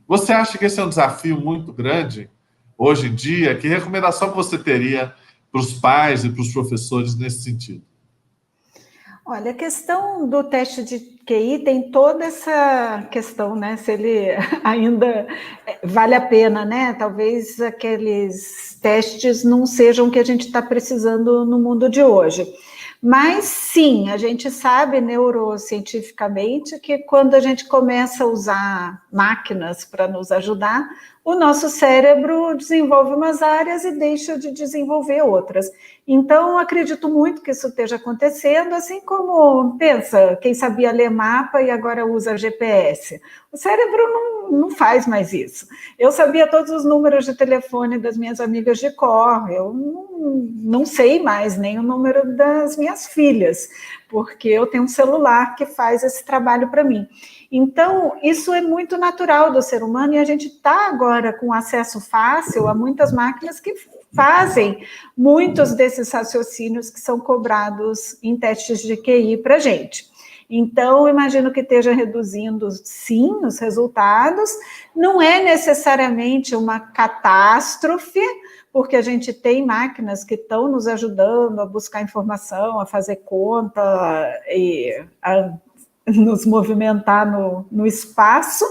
Você acha que esse é um desafio muito grande hoje em dia? Que recomendação que você teria para os pais e para os professores nesse sentido? Olha, a questão do teste de QI tem toda essa questão, né? Se ele ainda vale a pena, né? Talvez aqueles testes não sejam o que a gente está precisando no mundo de hoje. Mas sim, a gente sabe neurocientificamente que quando a gente começa a usar máquinas para nos ajudar, o nosso cérebro desenvolve umas áreas e deixa de desenvolver outras. Então, acredito muito que isso esteja acontecendo, assim como, pensa, quem sabia ler mapa e agora usa GPS. O cérebro não faz mais isso. Eu sabia todos os números de telefone das minhas amigas de cor, eu não sei mais nem o número das minhas filhas, porque eu tenho um celular que faz esse trabalho para mim. Então, isso é muito natural do ser humano e a gente está agora com acesso fácil a muitas máquinas que fazem muitos desses raciocínios que são cobrados em testes de QI para a gente. Então, imagino que esteja reduzindo, sim, os resultados. Não é necessariamente uma catástrofe, porque a gente tem máquinas que estão nos ajudando a buscar informação, a fazer conta e a nos movimentar no espaço,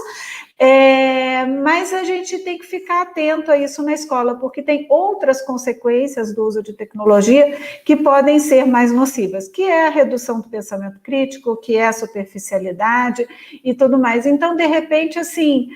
mas a gente tem que ficar atento a isso na escola, porque tem outras consequências do uso de tecnologia que podem ser mais nocivas, que é a redução do pensamento crítico, que é a superficialidade e tudo mais. Então, de repente, assim,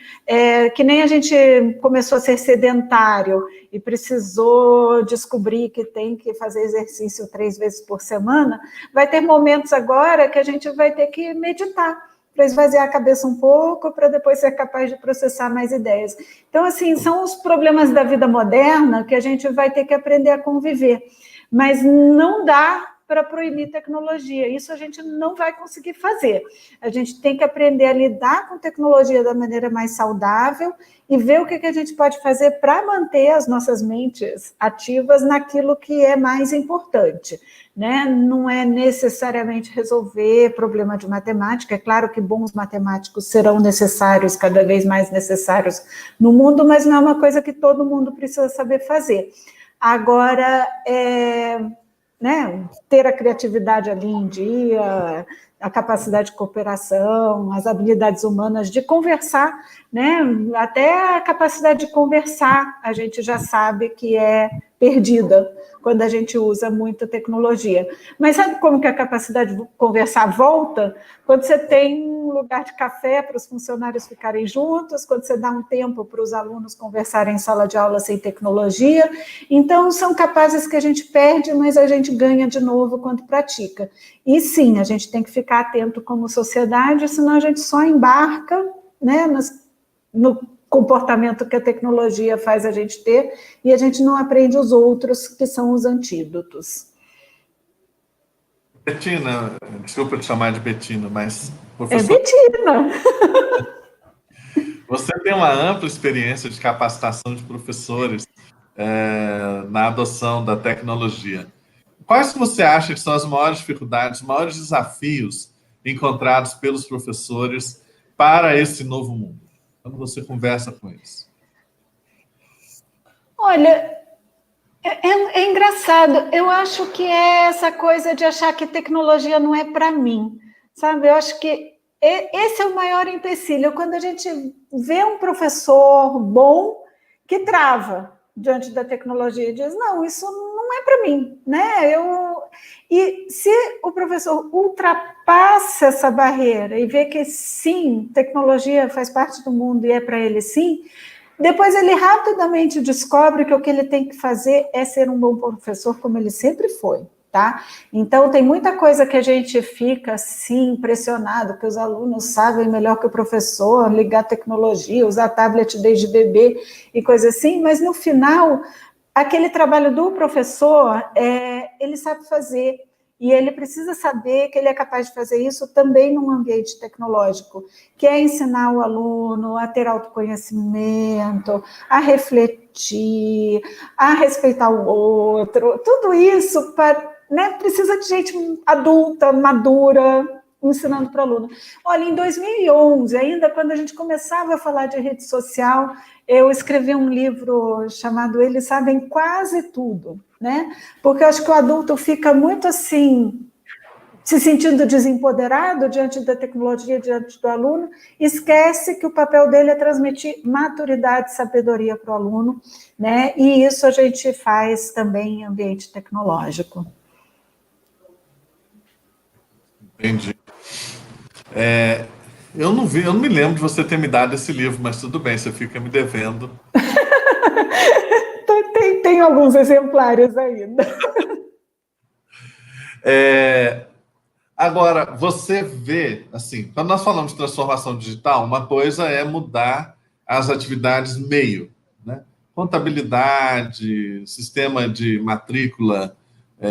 que nem a gente começou a ser sedentário e precisou descobrir que tem que fazer exercício 3 vezes por semana, vai ter momentos agora que a gente vai ter que meditar, para esvaziar a cabeça um pouco, para depois ser capaz de processar mais ideias. Então, assim, são os problemas da vida moderna que a gente vai ter que aprender a conviver. Mas não dá para proibir tecnologia, isso a gente não vai conseguir fazer. A gente tem que aprender a lidar com tecnologia da maneira mais saudável e ver o que a gente pode fazer para manter as nossas mentes ativas naquilo que é mais importante, né? Não é necessariamente resolver problema de matemática, é claro que bons matemáticos serão necessários, cada vez mais necessários no mundo, mas não é uma coisa que todo mundo precisa saber fazer. Agora, né, ter a criatividade ali em dia, a capacidade de cooperação, as habilidades humanas de conversar, né, até a capacidade de conversar, a gente já sabe que é perdida quando a gente usa muita tecnologia. Mas sabe como que a capacidade de conversar volta? Quando você tem um lugar de café para os funcionários ficarem juntos, quando você dá um tempo para os alunos conversarem em sala de aula sem tecnologia. Então, são capazes que a gente perde, mas a gente ganha de novo quando pratica. E sim, a gente tem que ficar atento como sociedade, senão a gente só embarca, né, no comportamento que a tecnologia faz a gente ter, e a gente não aprende os outros, que são os antídotos. Betina, desculpa te chamar de Betina, mas... Professor, é Betina! Você tem uma ampla experiência de capacitação de professores na adoção da tecnologia. Quais você acha que são as maiores dificuldades, os maiores desafios encontrados pelos professores para esse novo mundo? Quando você conversa com eles? Olha, é engraçado. Eu acho que é essa coisa de achar que tecnologia não é para mim, sabe? Eu acho que esse é o maior empecilho. Quando a gente vê um professor bom que trava diante da tecnologia e diz, não, isso não é para mim, né? E se o professor ultrapassa essa barreira e vê que sim, tecnologia faz parte do mundo e é para ele sim, depois ele rapidamente descobre que o que ele tem que fazer é ser um bom professor, como ele sempre foi, tá? Então, tem muita coisa que a gente fica, assim, impressionado, que os alunos sabem melhor que o professor, ligar tecnologia, usar tablet desde bebê e coisa assim, mas no final, aquele trabalho do professor, ele sabe fazer. e ele precisa saber que ele é capaz de fazer isso também num ambiente tecnológico, que é ensinar o aluno a ter autoconhecimento, a refletir, a respeitar o outro, tudo isso precisa de gente adulta, madura, ensinando para o aluno. Olha, em 2011, ainda quando a gente começava a falar de rede social, eu escrevi um livro chamado Eles Sabem Quase Tudo, né? Porque eu acho que o adulto fica muito assim, se sentindo desempoderado diante da tecnologia, diante do aluno, esquece que o papel dele é transmitir maturidade e sabedoria para o aluno, né? E isso a gente faz também em ambiente tecnológico. Entendi. Eu não me lembro de você ter me dado esse livro, mas tudo bem, você fica me devendo. Tem alguns exemplares ainda. Agora, você vê, assim, quando nós falamos de transformação digital, uma coisa é mudar as atividades meio, né? Contabilidade, sistema de matrícula,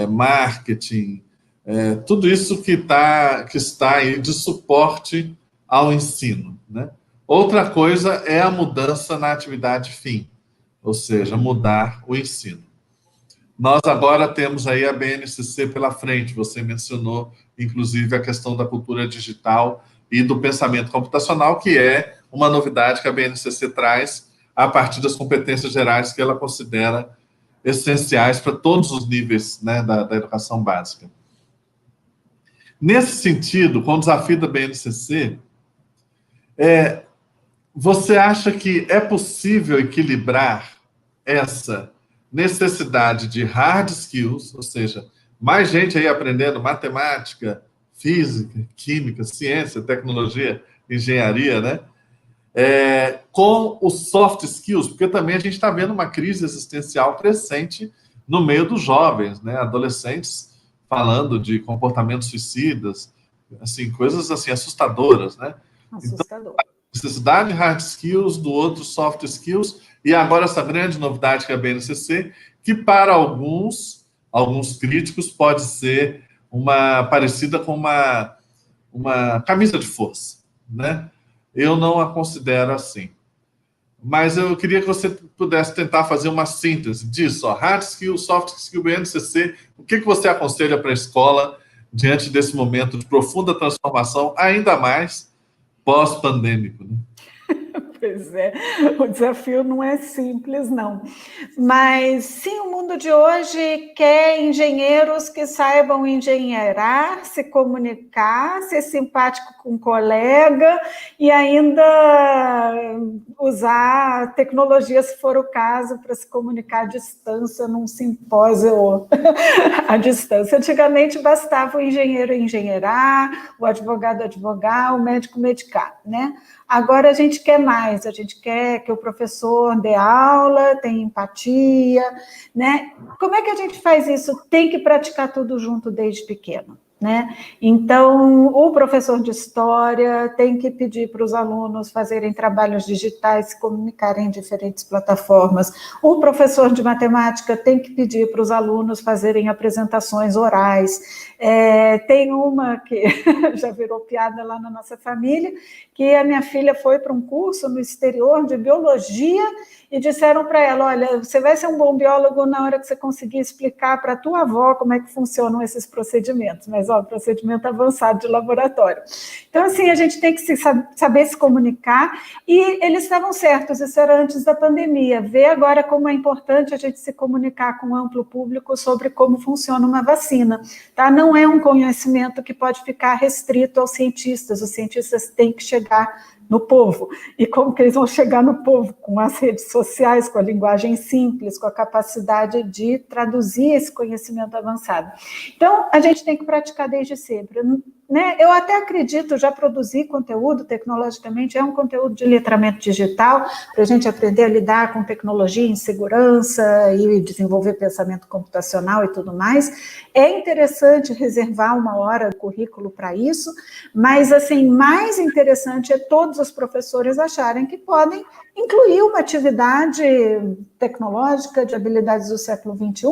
marketing, tudo isso que está aí de suporte ao ensino, né? Outra coisa é a mudança na atividade fim, ou seja, mudar o ensino. Nós agora temos aí a BNCC pela frente, você mencionou, inclusive, a questão da cultura digital e do pensamento computacional, que é uma novidade que a BNCC traz a partir das competências gerais que ela considera essenciais para todos os níveis, né, da educação básica. Nesse sentido, com o desafio da BNCC, você acha que é possível equilibrar essa necessidade de hard skills, ou seja, mais gente aí aprendendo matemática, física, química, ciência, tecnologia, engenharia, né? Com os soft skills, porque também a gente está vendo uma crise existencial crescente no meio dos jovens, né? Adolescentes falando de comportamentos suicidas, assim, coisas assim assustadoras, né? Assustador. Então, necessidade de hard skills, do outro soft skills, e agora essa grande novidade que é a BNCC, que para alguns críticos pode ser parecida com uma camisa de força, né? Eu não a considero assim. Mas eu queria que você pudesse tentar fazer uma síntese disso, hard skill, soft skill, BNCC, o que você aconselha para a escola diante desse momento de profunda transformação, ainda mais pós-pandêmico, né? Pois é, o desafio não é simples, não. Mas, sim, o mundo de hoje quer engenheiros que saibam engenheirar, se comunicar, ser simpático com o colega e ainda usar tecnologia, se for o caso, para se comunicar à distância num simpósio à distância. Antigamente bastava o engenheiro engenheirar, o advogado advogar, o médico medicar, né? Agora a gente quer mais, a gente quer que o professor dê aula, tenha empatia, né? Como é que a gente faz isso? Tem que praticar tudo junto desde pequeno, né? Então, o professor de história tem que pedir para os alunos fazerem trabalhos digitais, se comunicarem em diferentes plataformas. O professor de matemática tem que pedir para os alunos fazerem apresentações orais. Tem uma que já virou piada lá na nossa família, que a minha filha foi para um curso no exterior de biologia e disseram para ela, olha, você vai ser um bom biólogo na hora que você conseguir explicar para a tua avó como é que funcionam esses procedimentos, mas, procedimento avançado de laboratório. Então, assim, a gente tem que saber se comunicar e eles estavam certos, isso era antes da pandemia, ver agora como é importante a gente se comunicar com o amplo público sobre como funciona uma vacina, tá? Não é um conhecimento que pode ficar restrito aos cientistas, os cientistas têm que chegar no povo. E como que eles vão chegar no povo? Com as redes sociais, com a linguagem simples, com a capacidade de traduzir esse conhecimento avançado. Então, a gente tem que praticar desde sempre, né? Eu até acredito, já produzi conteúdo tecnologicamente, é um conteúdo de letramento digital, para a gente aprender a lidar com tecnologia em segurança e desenvolver pensamento computacional e tudo mais. É interessante reservar uma hora do currículo para isso, mas, assim, mais interessante é todos os professores acharem que podem incluir uma atividade tecnológica de habilidades do século XXI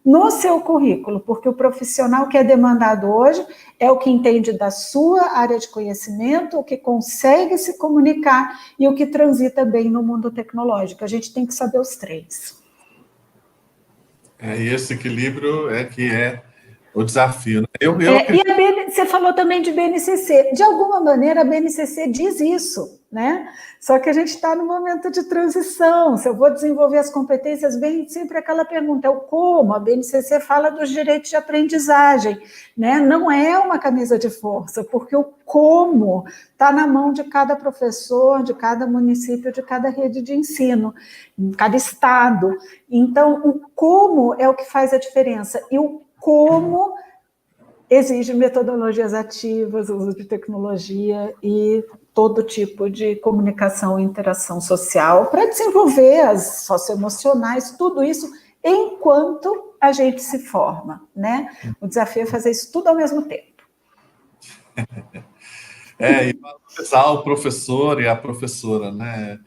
no seu currículo, porque o profissional que é demandado hoje é o que entende da sua área de conhecimento, o que consegue se comunicar e o que transita bem no mundo tecnológico. A gente tem que saber os três. E esse equilíbrio que é o desafio, né? Você falou também de BNCC. De alguma maneira, a BNCC diz isso, né? Só que a gente está no momento de transição. Se eu vou desenvolver as competências, vem sempre aquela pergunta, é o como? A BNCC fala dos direitos de aprendizagem, né? Não é uma camisa de força, porque o como está na mão de cada professor, de cada município, de cada rede de ensino, cada estado. Então, o como é o que faz a diferença. E o como exige metodologias ativas, uso de tecnologia e todo tipo de comunicação e interação social para desenvolver as socioemocionais, tudo isso enquanto a gente se forma, né? O desafio é fazer isso tudo ao mesmo tempo. E valorizar o professor e a professora, né?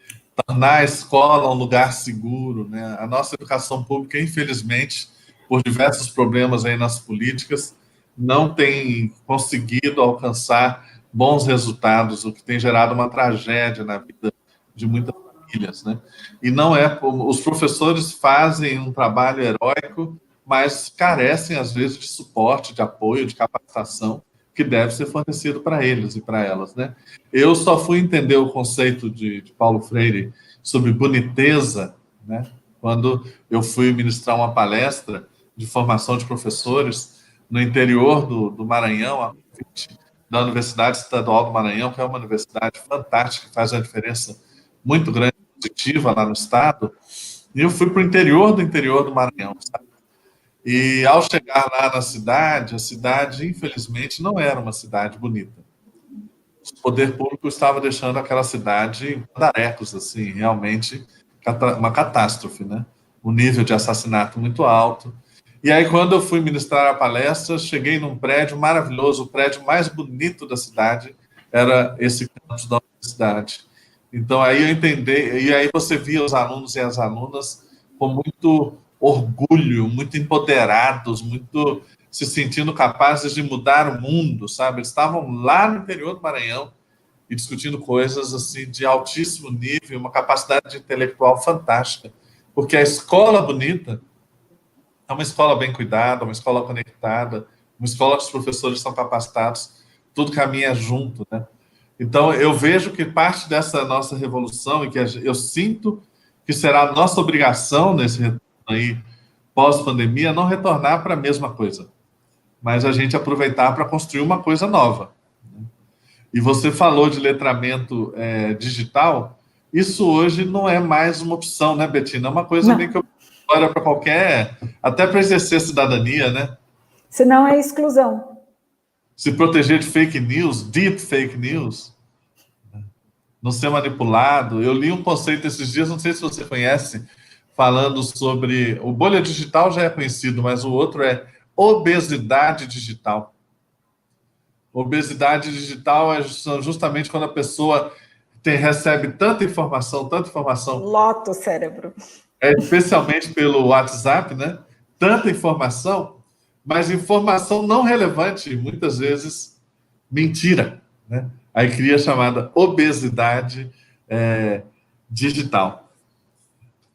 Tornar a escola um lugar seguro, né? A nossa educação pública, infelizmente, por diversos problemas aí nas políticas, não tem conseguido alcançar bons resultados, o que tem gerado uma tragédia na vida de muitas famílias, né? E não é... Os professores fazem um trabalho heróico, mas carecem, às vezes, de suporte, de apoio, de capacitação, que deve ser fornecido para eles e para elas, né? Eu só fui entender o conceito de Paulo Freire sobre boniteza, né, quando eu fui ministrar uma palestra de formação de professores no interior do Maranhão, da Universidade Estadual do Maranhão, que é uma universidade fantástica, que faz uma diferença muito grande, positiva lá no estado, e eu fui para o interior do Maranhão, sabe? E ao chegar lá na cidade, a cidade, infelizmente, não era uma cidade bonita. O poder público estava deixando aquela cidade em pandarecos, assim, realmente uma catástrofe, né? O nível de assassinato muito alto. E aí, quando eu fui ministrar a palestra, cheguei num prédio maravilhoso, o prédio mais bonito da cidade era esse campus da universidade. Então, aí eu entendi, e aí você via os alunos e as alunas com muito orgulho, muito empoderados, muito se sentindo capazes de mudar o mundo, sabe? Eles estavam lá no interior do Maranhão e discutindo coisas assim de altíssimo nível, uma capacidade intelectual fantástica, porque a escola bonita é uma escola bem cuidada, uma escola conectada, uma escola que os professores são capacitados, tudo caminha junto, né? Então, eu vejo que parte dessa nossa revolução, e que eu sinto que será nossa obrigação nesse retorno aí, pós-pandemia, não retornar para a mesma coisa, mas a gente aproveitar para construir uma coisa nova. E você falou de letramento digital, isso hoje não é mais uma opção, né, Betina? É uma coisa meio que obrigatória para qualquer, até para exercer cidadania, né? Senão é exclusão. Se proteger de fake news, deep fake news, não ser manipulado. Eu li um conceito esses dias, não sei se você conhece, falando sobre... O bolha digital já é conhecido, mas o outro é obesidade digital. Obesidade digital é justamente quando a pessoa recebe tanta informação... Lota o cérebro. Especialmente pelo WhatsApp, né? Tanta informação, mas informação não relevante, muitas vezes mentira, né? Aí cria a chamada obesidade digital.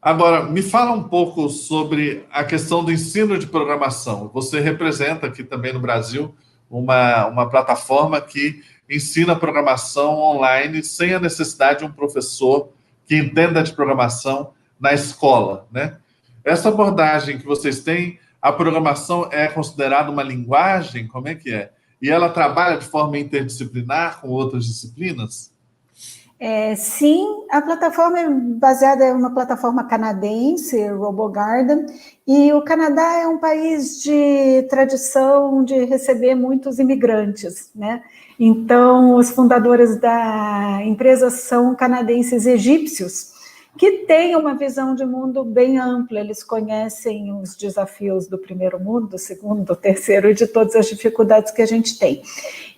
Agora, me fala um pouco sobre a questão do ensino de programação. Você representa aqui também no Brasil uma plataforma que ensina programação online sem a necessidade de um professor que entenda de programação na escola, né? Essa abordagem que vocês têm, a programação é considerada uma linguagem? Como é que é? E ela trabalha de forma interdisciplinar com outras disciplinas? Sim, a plataforma é baseada em uma plataforma canadense, RoboGarden, e o Canadá é um país de tradição de receber muitos imigrantes, né? Então, os fundadores da empresa são canadenses egípcios, que têm uma visão de mundo bem ampla, eles conhecem os desafios do primeiro mundo, do segundo, do terceiro e de todas as dificuldades que a gente tem.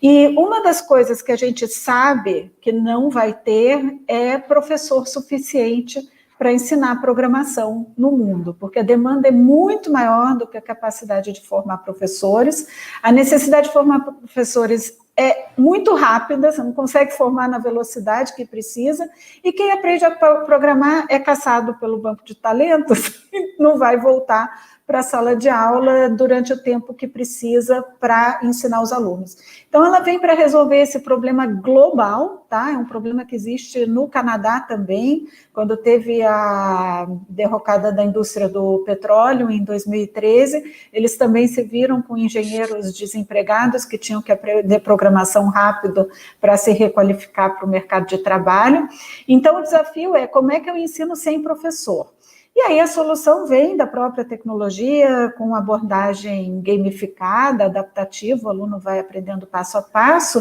E uma das coisas que a gente sabe que não vai ter é professor suficiente para ensinar programação no mundo, porque a demanda é muito maior do que a capacidade de formar professores. A necessidade de formar professores é muito rápida, você não consegue formar na velocidade que precisa, e quem aprende a programar é caçado pelo banco de talentos e não vai voltar para a sala de aula durante o tempo que precisa para ensinar os alunos. Então, ela vem para resolver esse problema global, tá? É um problema que existe no Canadá também, quando teve a derrocada da indústria do petróleo em 2013, eles também se viram com engenheiros desempregados que tinham que aprender programação rápido para se requalificar para o mercado de trabalho. Então, o desafio é como é que eu ensino sem professor? E aí a solução vem da própria tecnologia, com abordagem gamificada, adaptativa, o aluno vai aprendendo passo a passo,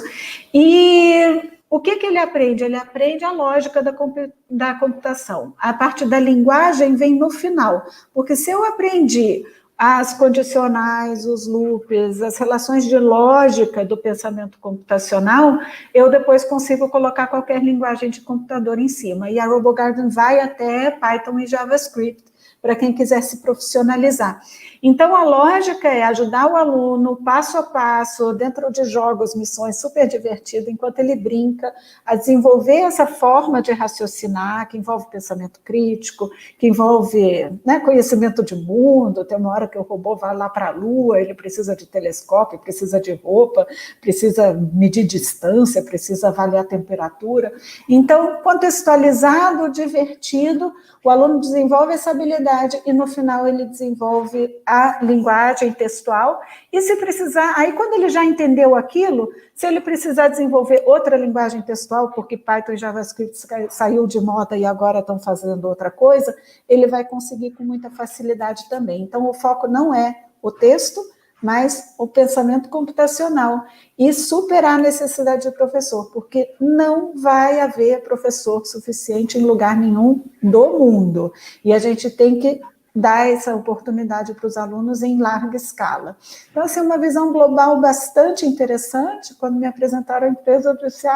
e o que ele aprende? Ele aprende a lógica da computação. A parte da linguagem vem no final, porque se eu aprendi as condicionais, os loops, as relações de lógica do pensamento computacional, eu depois consigo colocar qualquer linguagem de computador em cima. E a RoboGarden vai até Python e JavaScript, para quem quiser se profissionalizar. Então, a lógica é ajudar o aluno, passo a passo, dentro de jogos, missões super divertidas, enquanto ele brinca, a desenvolver essa forma de raciocinar, que envolve pensamento crítico, que envolve, né, conhecimento de mundo. Tem uma hora que o robô vai lá para a Lua, ele precisa de telescópio, precisa de roupa, precisa medir distância, precisa avaliar a temperatura. Então, contextualizado, divertido, o aluno desenvolve essa habilidade e, no final, ele desenvolve a linguagem textual. E, se precisar, aí quando ele já entendeu aquilo, se ele precisar desenvolver outra linguagem textual, porque Python e JavaScript saiu de moda e agora estão fazendo outra coisa, ele vai conseguir com muita facilidade também. Então, o foco não é o texto, mas o pensamento computacional e superar a necessidade de professor, porque não vai haver professor suficiente em lugar nenhum do mundo. E a gente tem que dar essa oportunidade para os alunos em larga escala. Então, assim, uma visão global bastante interessante. Quando me apresentaram a empresa, eu disse,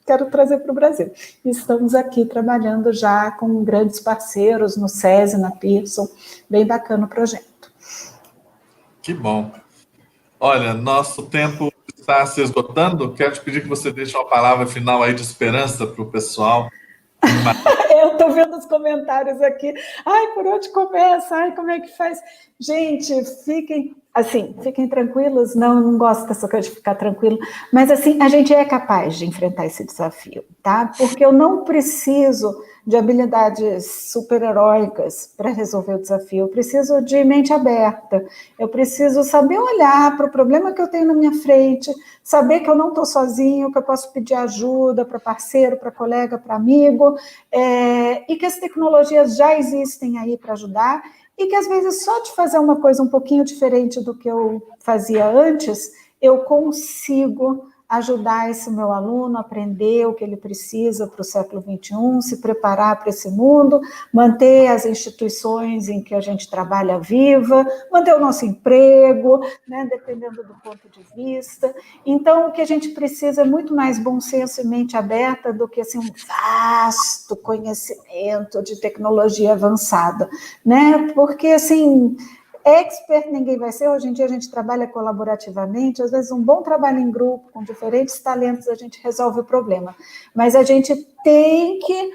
quero trazer para o Brasil. E estamos aqui trabalhando já com grandes parceiros no SESI, na Pearson. Bem bacana o projeto. Que bom. Olha, nosso tempo está se esgotando. Quero te pedir que você deixe uma palavra final aí de esperança para o pessoal. Eu estou vendo os comentários aqui. Por onde começa? Como é que faz? Gente, fiquem tranquilos. Não gosto dessa coisa de ficar tranquilo. Mas, assim, a gente é capaz de enfrentar esse desafio, tá? Porque eu não preciso de habilidades super-heróicas para resolver o desafio. Eu preciso de mente aberta. Eu preciso saber olhar para o problema que eu tenho na minha frente, saber que eu não estou sozinho, que eu posso pedir ajuda para parceiro, para colega, para amigo, e que as tecnologias já existem aí para ajudar, e que às vezes só de fazer uma coisa um pouquinho diferente do que eu fazia antes, eu consigo ajudar esse meu aluno a aprender o que ele precisa para o século XXI, se preparar para esse mundo, manter as instituições em que a gente trabalha viva, manter o nosso emprego, né, dependendo do ponto de vista. Então, o que a gente precisa é muito mais bom senso e mente aberta do que assim, um vasto conhecimento de tecnologia avançada, né? Porque, assim, expert ninguém vai ser. Hoje em dia a gente trabalha colaborativamente, às vezes um bom trabalho em grupo, com diferentes talentos, a gente resolve o problema. Mas a gente tem que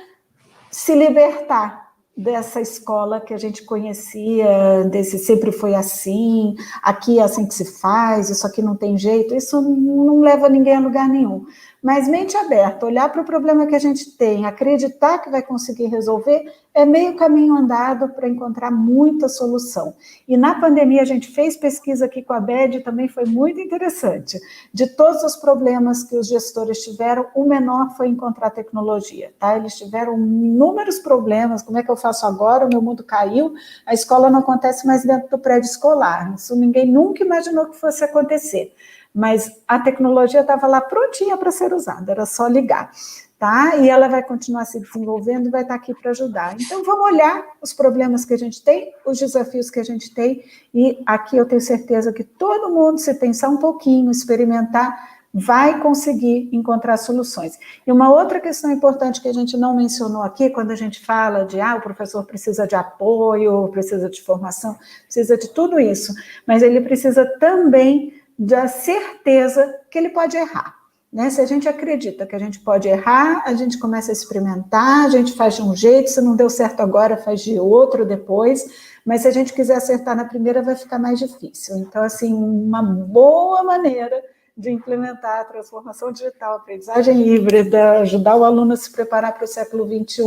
se libertar dessa escola que a gente conhecia, desse sempre foi assim, aqui é assim que se faz, isso aqui não tem jeito, isso não leva ninguém a lugar nenhum. Mas mente aberta, olhar para o problema que a gente tem, acreditar que vai conseguir resolver, é meio caminho andado para encontrar muita solução. E na pandemia a gente fez pesquisa aqui com a BED, também foi muito interessante. De todos os problemas que os gestores tiveram, o menor foi encontrar tecnologia, tá? Eles tiveram inúmeros problemas, como é que eu faço agora? O meu mundo caiu, a escola não acontece mais dentro do prédio escolar. Isso ninguém nunca imaginou que fosse acontecer. Mas a tecnologia estava lá prontinha para ser usada, era só ligar, tá? E ela vai continuar se desenvolvendo e vai estar aqui para ajudar. Então, vamos olhar os problemas que a gente tem, os desafios que a gente tem, e aqui eu tenho certeza que todo mundo, se pensar um pouquinho, experimentar, vai conseguir encontrar soluções. E uma outra questão importante que a gente não mencionou aqui, quando a gente fala de o professor precisa de apoio, precisa de formação, precisa de tudo isso, mas ele precisa também da certeza que ele pode errar. Né? Se a gente acredita que a gente pode errar, a gente começa a experimentar, a gente faz de um jeito, se não deu certo agora, faz de outro depois, mas se a gente quiser acertar na primeira, vai ficar mais difícil. Então, assim, uma boa maneira de implementar a transformação digital, a aprendizagem híbrida, ajudar o aluno a se preparar para o século XXI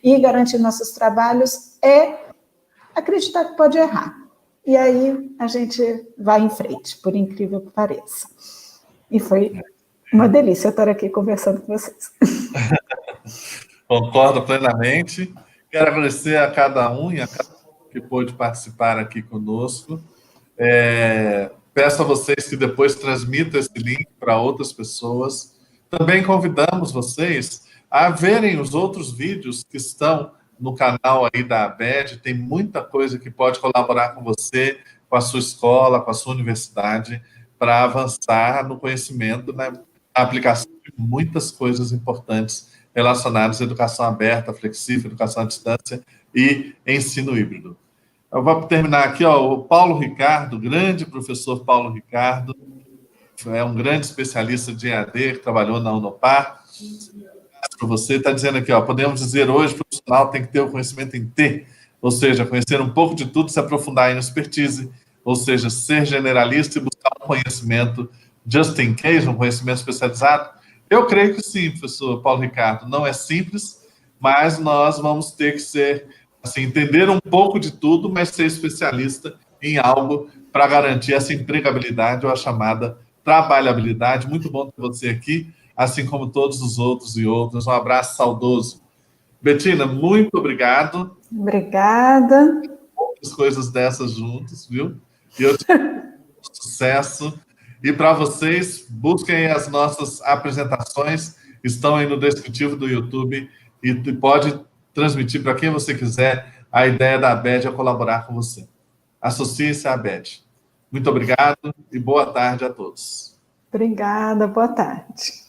e garantir nossos trabalhos é acreditar que pode errar. E aí a gente vai em frente, por incrível que pareça. E foi uma delícia estar aqui conversando com vocês. Concordo plenamente. Quero agradecer a cada um e a cada um que pôde participar aqui conosco. Peço a vocês que depois transmitam esse link para outras pessoas. Também convidamos vocês a verem os outros vídeos que estão no canal aí da ABED. Tem muita coisa que pode colaborar com você, com a sua escola, com a sua universidade, para avançar no conhecimento, na aplicação de muitas coisas importantes relacionadas à educação aberta, flexível, educação à distância e ensino híbrido. Eu vou terminar aqui, o Paulo Ricardo, grande professor Paulo Ricardo, é um grande especialista de EAD, que trabalhou na Unopar. Para você, está dizendo aqui, podemos dizer hoje que o profissional tem que ter o conhecimento em T, ou seja, conhecer um pouco de tudo, se aprofundar em expertise, ou seja, ser generalista e buscar um conhecimento just in case, um conhecimento especializado. Eu creio que sim, professor Paulo Ricardo, não é simples, mas nós vamos ter que ser, assim, entender um pouco de tudo, mas ser especialista em algo para garantir essa empregabilidade ou a chamada trabalhabilidade. Muito bom ter você aqui, assim como todos os outros e outras. Um abraço saudoso. Betina, muito obrigado. Obrigada. Muitas coisas dessas juntos, viu? E eu te desejo sucesso. E para vocês, busquem as nossas apresentações, estão aí no descritivo do YouTube e pode transmitir para quem você quiser. A ideia da ABED é colaborar com você. Associe-se à ABED. Muito obrigado e boa tarde a todos. Obrigada, boa tarde.